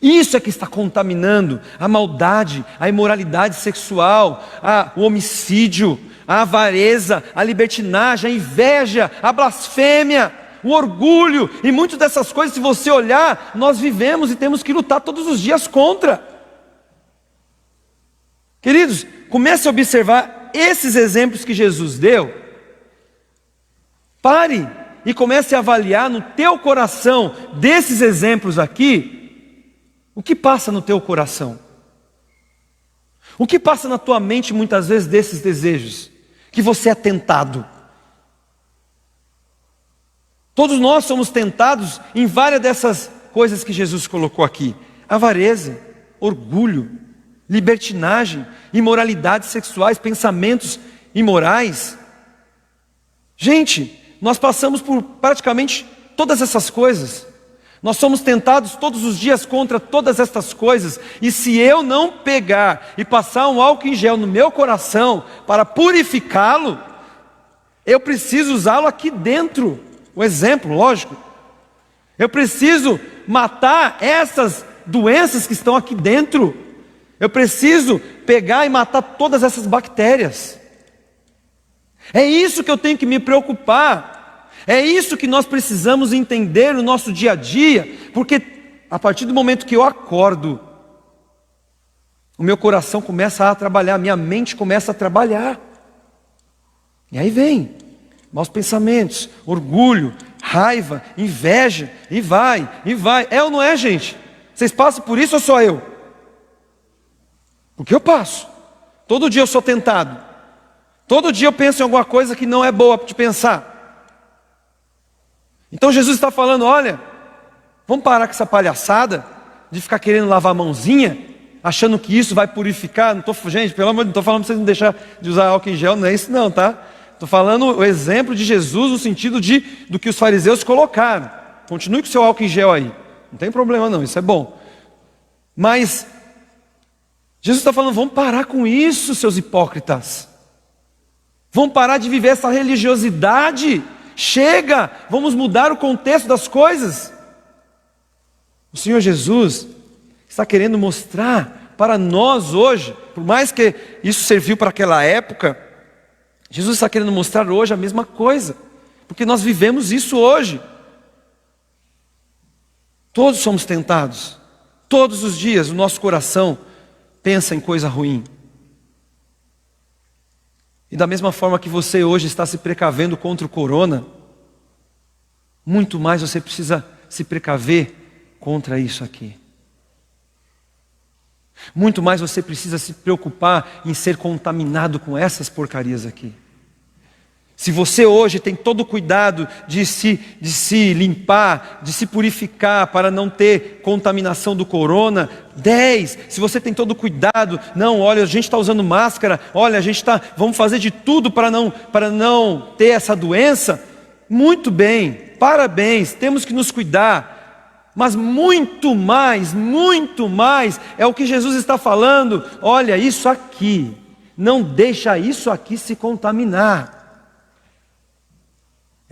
Isso é que está contaminando a maldade, a imoralidade sexual, o homicídio, a avareza, a libertinagem, a inveja, a blasfêmia, o orgulho. E muitas dessas coisas, se você olhar, nós vivemos e temos que lutar todos os dias contra. Queridos, comece a observar esses exemplos que Jesus deu. Pare e comece a avaliar no teu coração desses exemplos aqui. O que passa no teu coração? O que passa na tua mente muitas vezes desses desejos que você é tentado? Todos nós somos tentados em várias dessas coisas que Jesus colocou aqui: avareza, orgulho, libertinagem, imoralidades sexuais, pensamentos imorais. Gente, nós passamos por praticamente todas essas coisas. Nós somos tentados todos os dias contra todas estas coisas. E se eu não pegar e passar um álcool em gel no meu coração para purificá-lo, eu preciso usá-lo aqui dentro. O exemplo, lógico. Eu preciso matar essas doenças que estão aqui dentro. Eu preciso pegar e matar todas essas bactérias. É isso que eu tenho que me preocupar. É isso que nós precisamos entender no nosso dia a dia, porque a partir do momento que eu acordo, o meu coração começa a trabalhar, minha mente começa a trabalhar. E aí vem maus pensamentos, orgulho, raiva, inveja, e vai. É ou não é, gente? Vocês passam por isso ou só eu? Porque eu passo. Todo dia eu sou tentado. Todo dia eu penso em alguma coisa que não é boa de pensar. Então Jesus está falando, olha, vamos parar com essa palhaçada de ficar querendo lavar a mãozinha, achando que isso vai purificar. Gente, pelo amor de Deus, não estou falando para vocês não deixar de usar álcool em gel, não é isso não, tá? Estou falando o exemplo de Jesus no sentido do que os fariseus colocaram. Continue com o seu álcool em gel aí. Não tem problema não, isso é bom. Mas Jesus está falando, vamos parar com isso, seus hipócritas. Vamos parar de viver essa religiosidade. Chega, vamos mudar o contexto das coisas. O Senhor Jesus está querendo mostrar para nós hoje, por mais que isso serviu para aquela época, Jesus está querendo mostrar hoje a mesma coisa, porque nós vivemos isso hoje. Todos somos tentados, todos os dias o nosso coração pensa em coisa ruim. E da mesma forma que você hoje está se precavendo contra o corona, muito mais você precisa se precaver contra isso aqui. Muito mais você precisa se preocupar em ser contaminado com essas porcarias aqui. Se você hoje tem todo o cuidado de se limpar, de se purificar para não ter contaminação do corona, 10, se você tem todo o cuidado, não, olha, a gente está usando máscara, olha, vamos fazer de tudo para não ter essa doença, muito bem, parabéns, temos que nos cuidar, mas muito mais é o que Jesus está falando, olha, isso aqui, não deixa isso aqui se contaminar.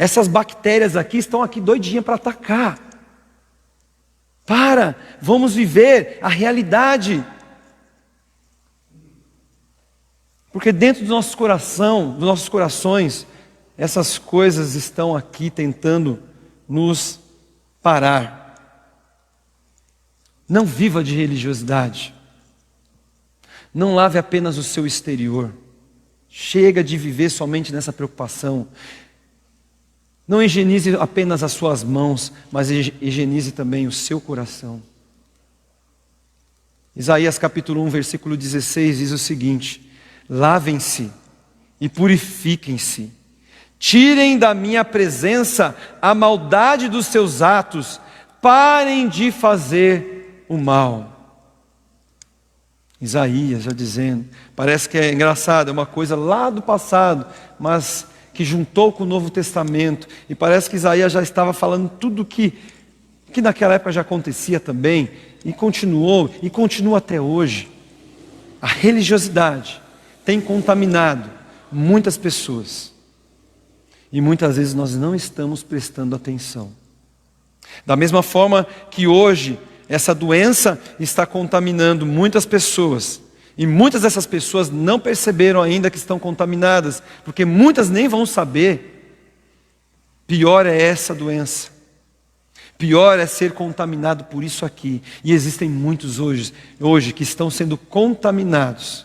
Essas bactérias aqui estão aqui doidinhas para atacar. Vamos viver a realidade. Porque dentro do nosso coração, dos nossos corações, essas coisas estão aqui tentando nos parar. Não viva de religiosidade. Não lave apenas o seu exterior. Chega de viver somente nessa preocupação. Não higienize apenas as suas mãos, mas higienize também o seu coração. Isaías capítulo 1, versículo 16 diz o seguinte: lavem-se e purifiquem-se, tirem da minha presença a maldade dos seus atos, parem de fazer o mal. Isaías já dizendo, parece que é engraçado, é uma coisa lá do passado, mas que juntou com o Novo Testamento, e parece que Isaías já estava falando tudo que naquela época já acontecia também, e continua até hoje. A religiosidade tem contaminado muitas pessoas, e muitas vezes nós não estamos prestando atenção. Da mesma forma que hoje, essa doença está contaminando muitas pessoas, e muitas dessas pessoas não perceberam ainda que estão contaminadas, porque muitas nem vão saber. Pior é essa doença. Pior é ser contaminado por isso aqui. E existem muitos hoje que estão sendo contaminados,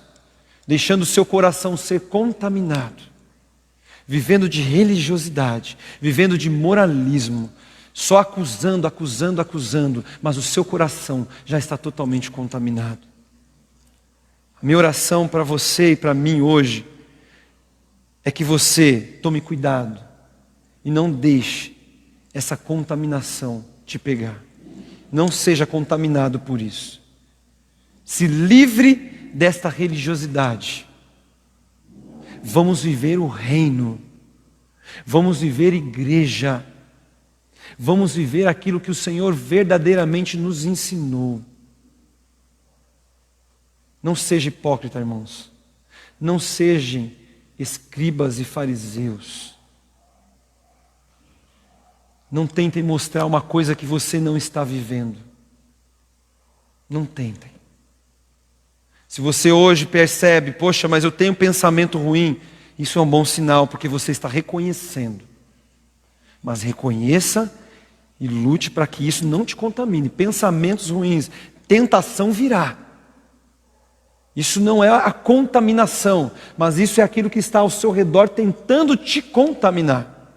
deixando o seu coração ser contaminado, vivendo de religiosidade, vivendo de moralismo, só acusando, mas o seu coração já está totalmente contaminado. Minha oração para você e para mim hoje é que você tome cuidado e não deixe essa contaminação te pegar. Não seja contaminado por isso. Se livre desta religiosidade. Vamos viver o reino. Vamos viver igreja. Vamos viver aquilo que o Senhor verdadeiramente nos ensinou. Não seja hipócrita, irmãos. Não sejam escribas e fariseus. Não tentem mostrar uma coisa que você não está vivendo. Não tentem. Se você hoje percebe, poxa, mas eu tenho um pensamento ruim, Isso é um bom sinal, porque você está reconhecendo. Mas reconheça e lute para que isso não te contamine. Pensamentos ruins, tentação virá. Isso não é a contaminação, mas isso é aquilo que está ao seu redor tentando te contaminar.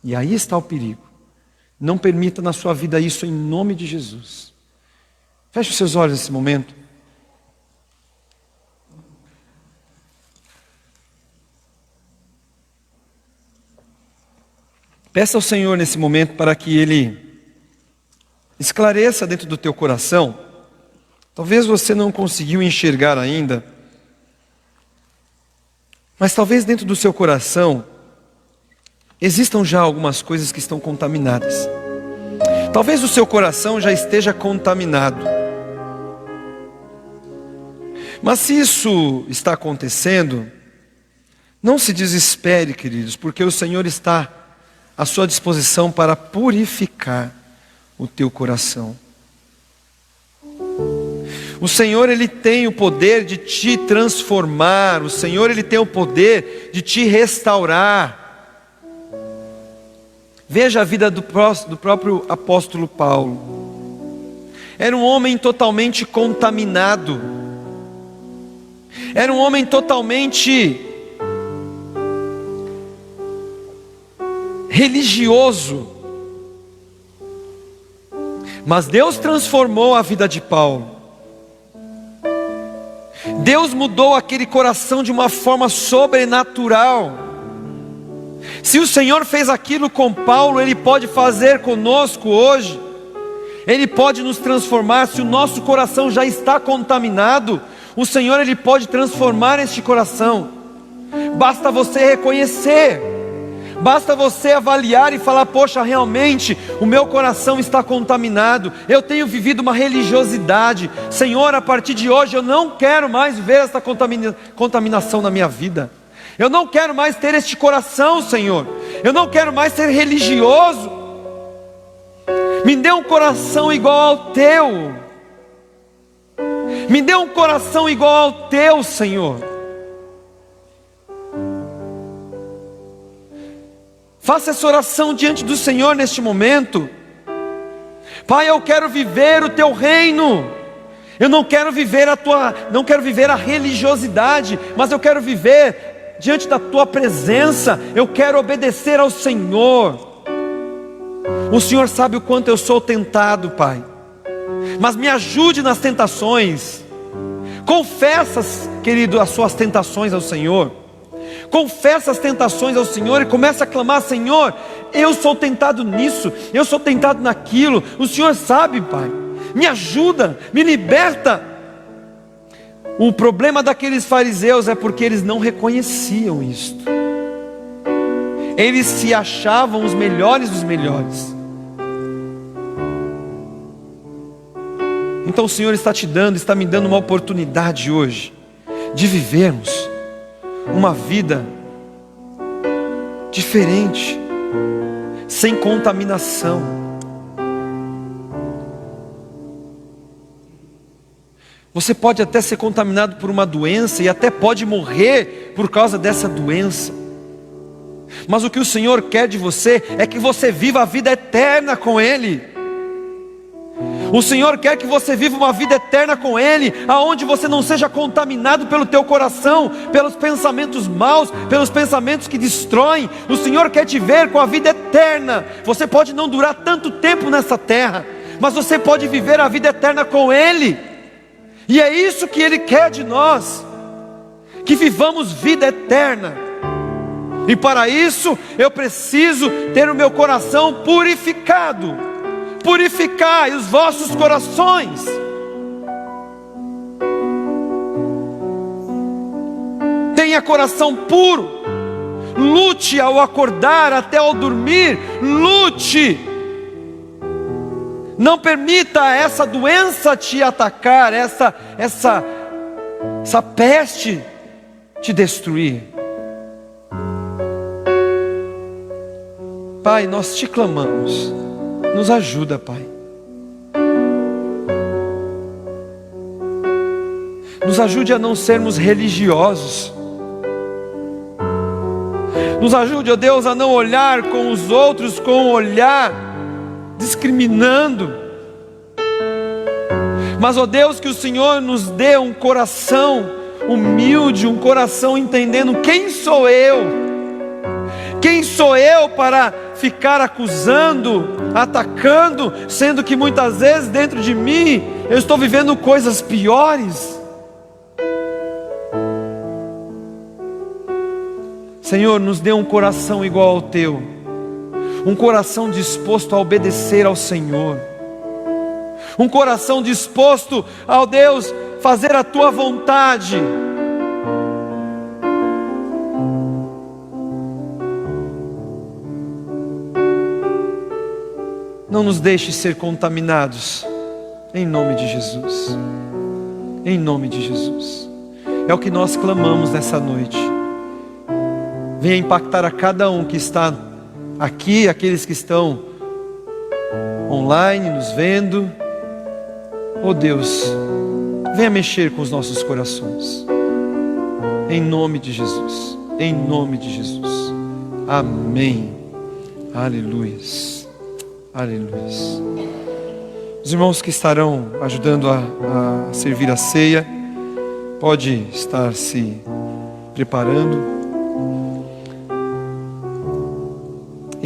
E aí está o perigo. Não permita na sua vida isso em nome de Jesus. Feche os seus olhos nesse momento. Peça ao Senhor nesse momento para que Ele esclareça dentro do teu coração. Talvez você não conseguiu enxergar ainda, mas talvez dentro do seu coração existam já algumas coisas que estão contaminadas. Talvez o seu coração já esteja contaminado. Mas se isso está acontecendo, não se desespere, queridos, porque o Senhor está à sua disposição para purificar o teu coração. O Senhor, Ele tem o poder de te transformar. O Senhor, Ele tem o poder de te restaurar. Veja a vida do próprio apóstolo Paulo. Era um homem totalmente contaminado. Era um homem totalmente religioso. Mas Deus transformou a vida de Paulo. Deus mudou aquele coração de uma forma sobrenatural. Se o Senhor fez aquilo com Paulo, Ele pode fazer conosco hoje. Ele pode nos transformar. Se o nosso coração já está contaminado, o Senhor, Ele pode transformar este coração. Basta você reconhecer. Basta você avaliar e falar: poxa, realmente o meu coração está contaminado. Eu tenho vivido uma religiosidade. Senhor, a partir de hoje eu não quero mais ver essa contaminação na minha vida. Eu não quero mais ter este coração, Senhor. Eu não quero mais ser religioso. Me dê um coração igual ao Teu. Me dê um coração igual ao Teu, Senhor. Faça essa oração diante do Senhor neste momento. Pai, eu quero viver o Teu reino. Eu não quero viver a religiosidade, mas eu quero viver diante da Tua presença. Eu quero obedecer ao Senhor. O Senhor sabe o quanto eu sou tentado, Pai, mas me ajude nas tentações. Confessa, querido, as suas tentações ao Senhor. Confessa as tentações ao Senhor e começa a clamar: Senhor, eu sou tentado nisso, eu sou tentado naquilo. O Senhor sabe, Pai. Me ajuda, me liberta. O problema daqueles fariseus é porque eles não reconheciam isto. Eles se achavam os melhores dos melhores. Então o Senhor está me dando uma oportunidade hoje de vivermos uma vida diferente, sem contaminação. Você pode até ser contaminado por uma doença e até pode morrer por causa dessa doença. Mas o que o Senhor quer de você é que você viva a vida eterna com Ele. O Senhor quer que você viva uma vida eterna com Ele, aonde você não seja contaminado pelo teu coração, pelos pensamentos maus, pelos pensamentos que destroem. O Senhor quer te ver com a vida eterna. Você pode não durar tanto tempo nessa terra, mas você pode viver a vida eterna com Ele. E é isso que Ele quer de nós, que vivamos vida eterna. E para isso eu preciso ter o meu coração purificado. Purificai os vossos corações. Tenha coração puro. Lute ao acordar até ao dormir. Lute. Não permita essa doença te atacar, essa peste te destruir. Pai, nós te clamamos. Nos ajuda, Pai. Nos ajude a não sermos religiosos. Nos ajude, ó Deus, a não olhar com os outros com um olhar discriminando. Mas, ó Deus, que o Senhor nos dê um coração humilde, um coração entendendo quem sou eu. Quem sou eu para ficar acusando, atacando, sendo que muitas vezes dentro de mim eu estou vivendo coisas piores. Senhor, nos dê um coração igual ao Teu, um coração disposto a obedecer ao Senhor, um coração disposto, ó Deus, fazer a Tua vontade. Não nos deixe ser contaminados, em nome de Jesus, em nome de Jesus. É o que nós clamamos nessa noite. Venha impactar a cada um que está aqui, aqueles que estão online, nos vendo. Oh Deus, venha mexer com os nossos corações, em nome de Jesus, em nome de Jesus. Amém. Aleluias. Aleluia. Os irmãos que estarão ajudando a servir a ceia, pode estar se preparando.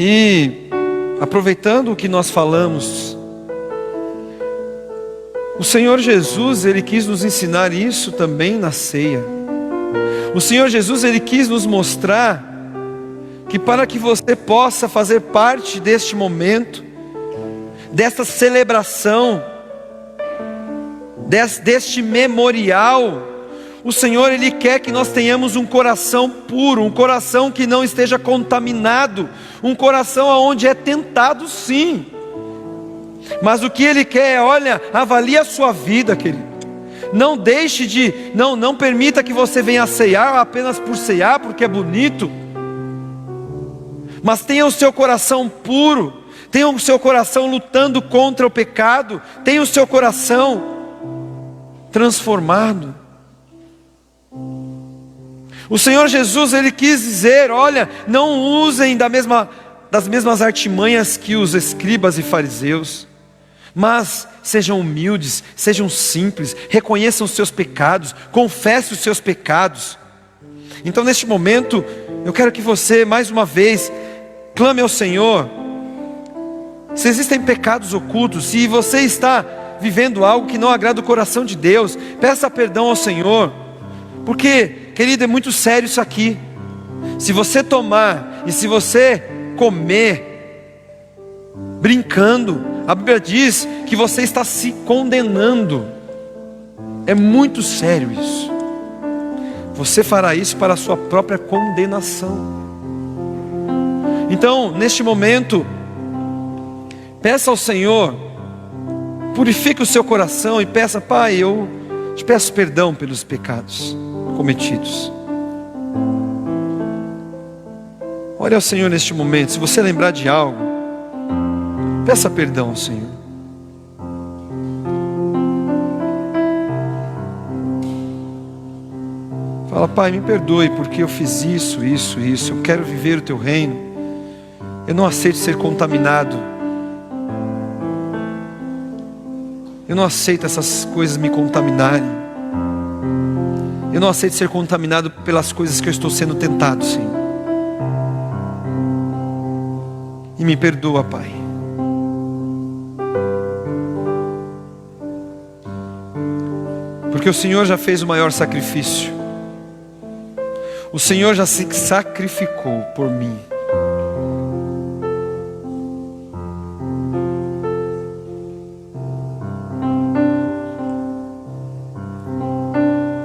E aproveitando o que nós falamos, o Senhor Jesus, Ele quis nos ensinar isso também na ceia. O Senhor Jesus, Ele quis nos mostrar que para que você possa fazer parte deste momento, desta celebração, deste memorial, o Senhor, Ele quer que nós tenhamos um coração puro, um coração que não esteja contaminado, um coração onde é tentado sim, mas o que Ele quer é, olha, avalie a sua vida, querido. Não deixe de, não permita que você venha ceiar apenas por ceiar, porque é bonito, mas tenha o seu coração puro, tenha o seu coração lutando contra o pecado, tenha o seu coração transformado. O Senhor Jesus, Ele quis dizer, olha, não usem das mesmas artimanhas que os escribas e fariseus, mas sejam humildes, sejam simples, reconheçam os seus pecados, confessem os seus pecados. Então neste momento, eu quero que você mais uma vez clame ao Senhor. Se existem pecados ocultos, se você está vivendo algo que não agrada o coração de Deus, peça perdão ao Senhor, porque, querido, é muito sério isso aqui. Se você tomar e se você comer brincando, a Bíblia diz que você está se condenando. É muito sério isso. Você fará isso para a sua própria condenação. Então, neste momento, peça ao Senhor, purifique o seu coração e peça: Pai, eu te peço perdão pelos pecados cometidos. Ore ao Senhor neste momento. Se você lembrar de algo, peça perdão ao Senhor. Fala: Pai, me perdoe porque eu fiz isso. Eu quero viver o teu reino. Eu não aceito ser contaminado. Eu não aceito essas coisas me contaminarem. Eu não aceito ser contaminado pelas coisas que eu estou sendo tentado, Senhor. E me perdoa, Pai. Porque o Senhor já fez o maior sacrifício. O Senhor já se sacrificou por mim.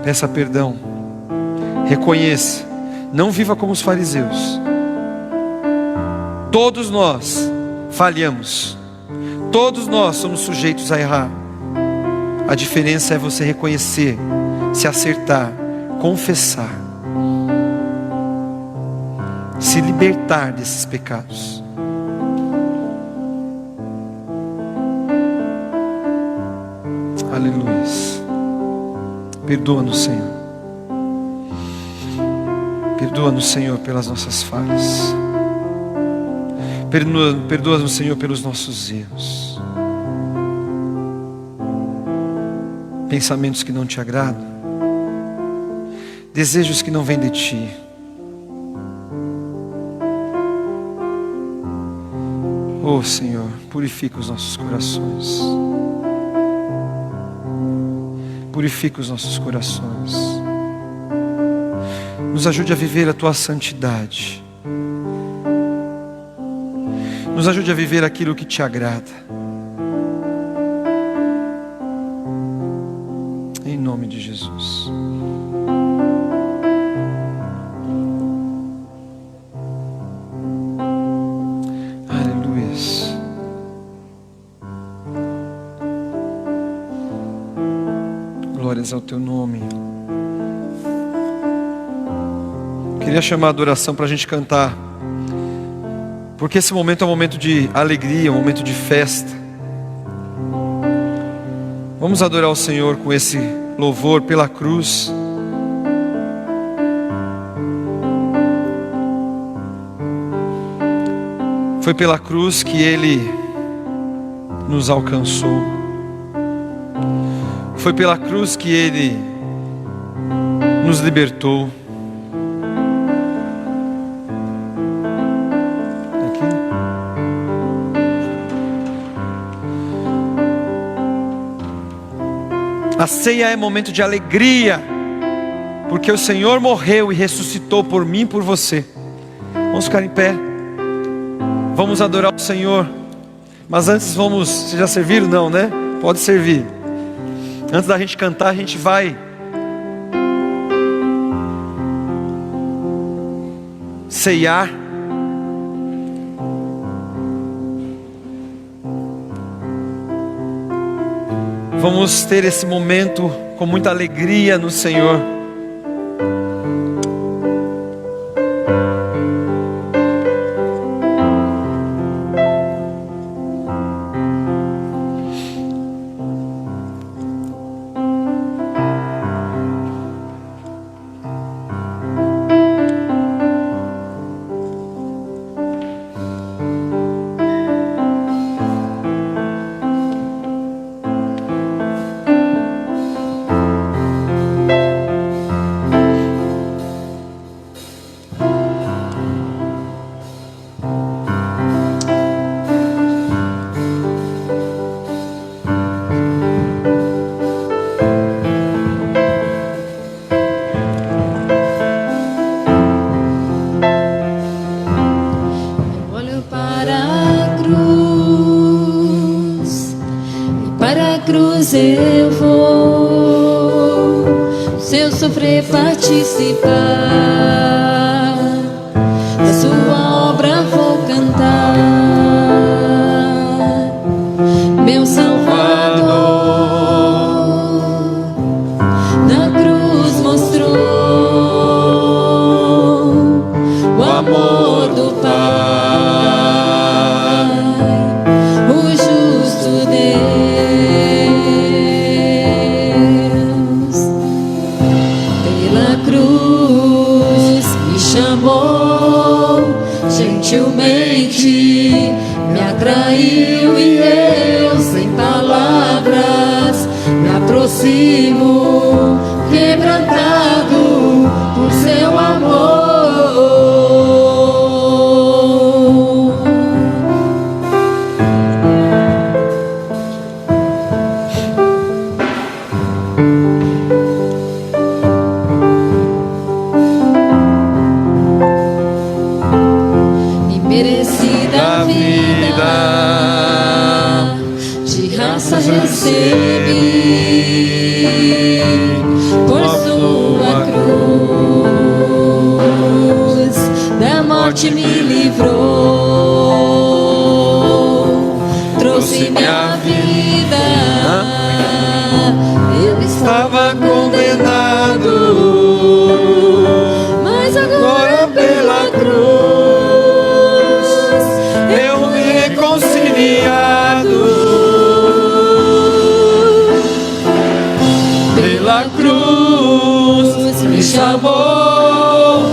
Peça perdão, reconheça, não viva como os fariseus. Todos nós falhamos, todos nós somos sujeitos a errar. A diferença é você reconhecer, se acertar, confessar, se libertar desses pecados. Aleluia. Perdoa-nos, Senhor. Perdoa-nos, Senhor, pelas nossas falhas. Perdoa-nos, Senhor, pelos nossos erros. Pensamentos que não te agradam. Desejos que não vêm de ti. Oh, Senhor, purifica os nossos corações. Purifica os nossos corações. Nos ajude a viver a tua santidade. Nos ajude a viver aquilo que te agrada. Em nome de Jesus. Aleluia. Glórias ao teu nome. Queria chamar a adoração para a gente cantar. Porque esse momento é um momento de alegria, um momento de festa. Vamos adorar o Senhor com esse louvor pela cruz. Foi pela cruz que Ele nos alcançou. Foi pela cruz que Ele nos libertou. A ceia é momento de alegria, porque o Senhor morreu e ressuscitou por mim e por você. Vamos ficar em pé. Vamos adorar o Senhor. Mas antes vamos... Vocês já serviram? Não, né? Pode servir. Antes da gente cantar, a gente vai ceiar. Vamos ter esse momento com muita alegria no Senhor. Eu vou, se eu sofrer, participar da sua obra, vou cantar. Meu Salvador na cruz mostrou o amor do Pai, o justo Deus. Gentilmente me atraiu e eu, sem palavras, me aproximo, quebrantado por seu amor. Merecida vida de raça recebi, por sua cruz da morte me livrou, trouxe minha vida. Eu estava condenado, mas agora pela cruz pela cruz me chamou,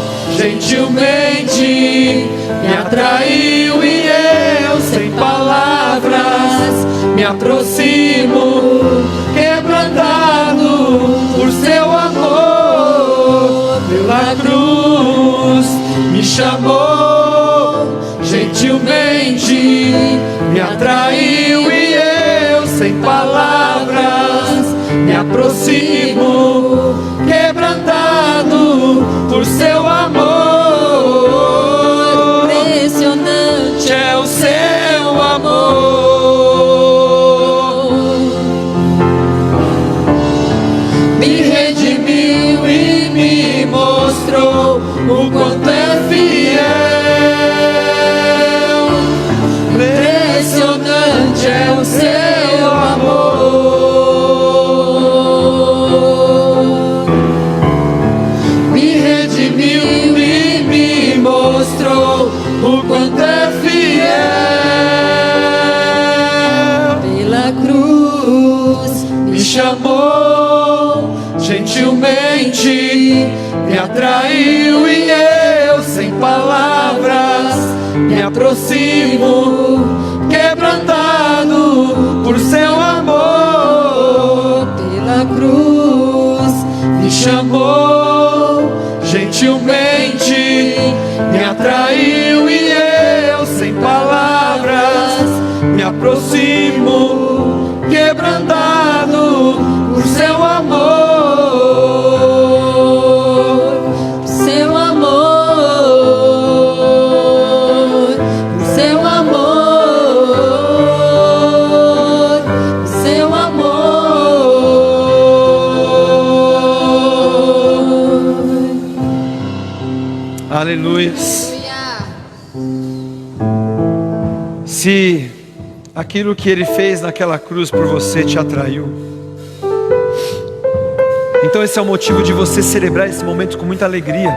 chamou gentilmente, me atraiu e eu sem palavras me aproximo, quebrantado por seu amor. Impressionante É o seu amor. Me redimiu e me mostrou o quanto é fiel. Impressionante é o seu amor. Me redimiu e me mostrou o quanto é fiel. pela cruz, Me chamou gentilmente, me atraiu e eu sem palavras me aproximo, quebrantado por seu amor. pela cruz, Me chamou gentilmente, me atraiu e eu sem palavras me aproximo, quebrantado por seu amor. seu amor, seu amor, seu amor. Aleluia. Se aquilo que Ele fez naquela cruz por você te atraiu, então esse é o motivo de você celebrar esse momento com muita alegria,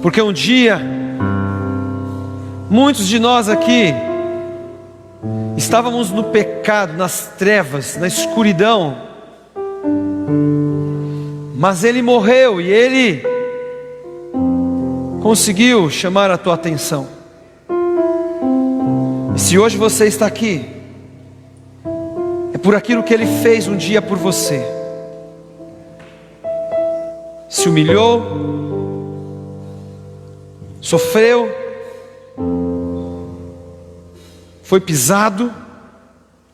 porque um dia muitos de nós aqui estávamos no pecado, nas trevas, na escuridão, mas Ele morreu e Ele conseguiu chamar a tua atenção. E se hoje você está aqui, é por aquilo que Ele fez um dia por você. Se humilhou, sofreu, foi pisado,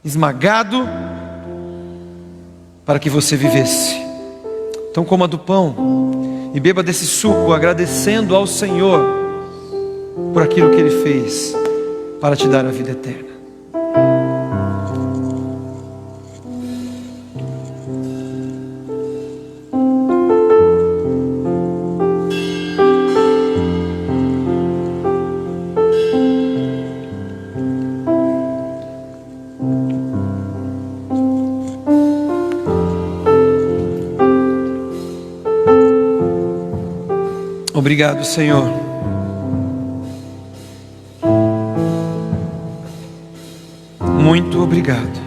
esmagado, para que você vivesse. Então coma do pão e beba desse suco, agradecendo ao Senhor por aquilo que Ele fez para te dar a vida eterna. Obrigado, Senhor. Muito obrigado.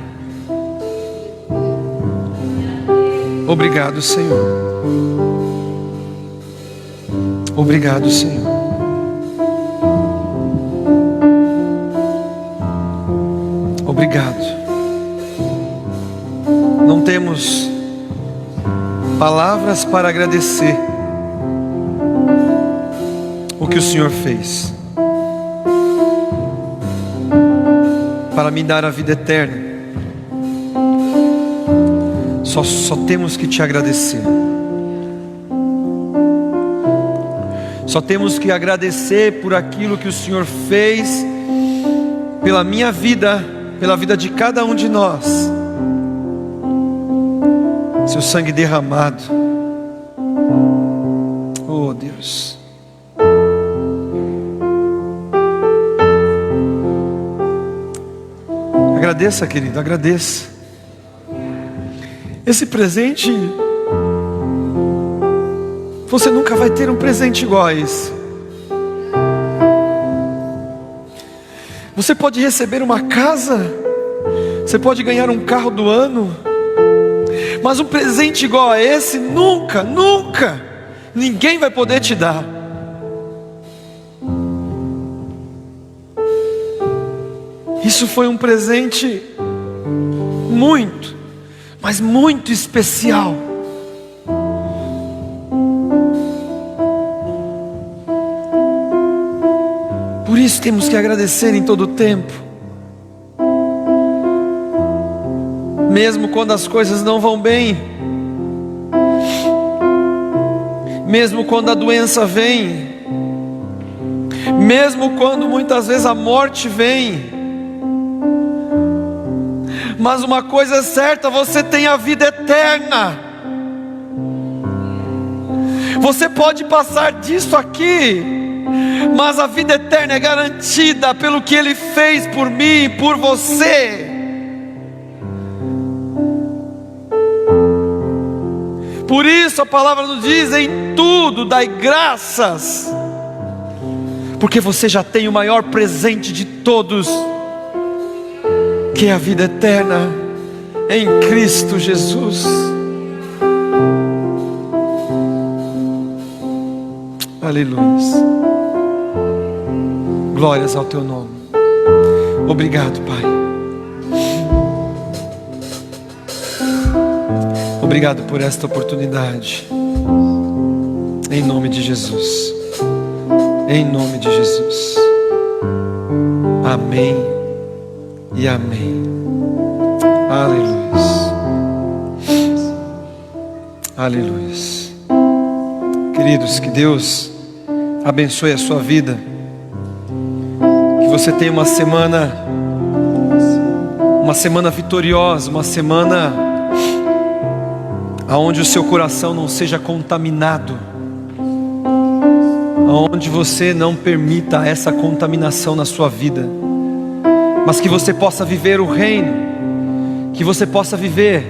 Obrigado, Senhor. Obrigado, Senhor. Obrigado. Não temos palavras para agradecer o que o Senhor fez para me dar a vida eterna. Só temos que te agradecer. Só temos que agradecer por aquilo que o Senhor fez pela minha vida, pela vida de cada um de nós. Seu sangue derramado. Oh Deus. Agradeça, querido, agradeça. Esse presente, você nunca vai ter um presente igual a esse. Você pode receber uma casa, você pode ganhar um carro do ano, mas um presente igual a esse, nunca, nunca, ninguém vai poder te dar. Isso foi um presente muito, mas muito especial. temos que agradecer em todo o tempo, mesmo quando as coisas não vão bem, mesmo quando a doença vem, mesmo quando muitas vezes a morte vem. Mas uma coisa é certa: você tem a vida eterna. Você pode passar disso aqui, mas a vida eterna é garantida pelo que Ele fez por mim e por você. Por isso a palavra nos diz: em tudo dai graças, porque você já tem o maior presente de todos, que é a vida eterna em Cristo Jesus. Aleluia. Glórias ao teu nome. Obrigado, Pai. Obrigado por esta oportunidade. Em nome de Jesus. Em nome de Jesus. Amém e amém. Aleluia. Aleluia. Queridos, que Deus abençoe a sua vida. Que você tenha uma semana vitoriosa, uma semana aonde o seu coração não seja contaminado, aonde você não permita essa contaminação na sua vida, mas que você possa viver o reino, que você possa viver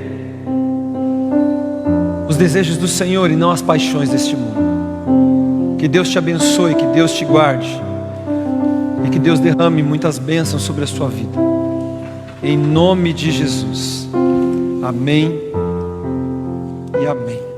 os desejos do Senhor e não as paixões deste mundo. Que Deus te abençoe, que Deus te guarde e que Deus derrame muitas bênçãos sobre a sua vida, em nome de Jesus. Amém e amém.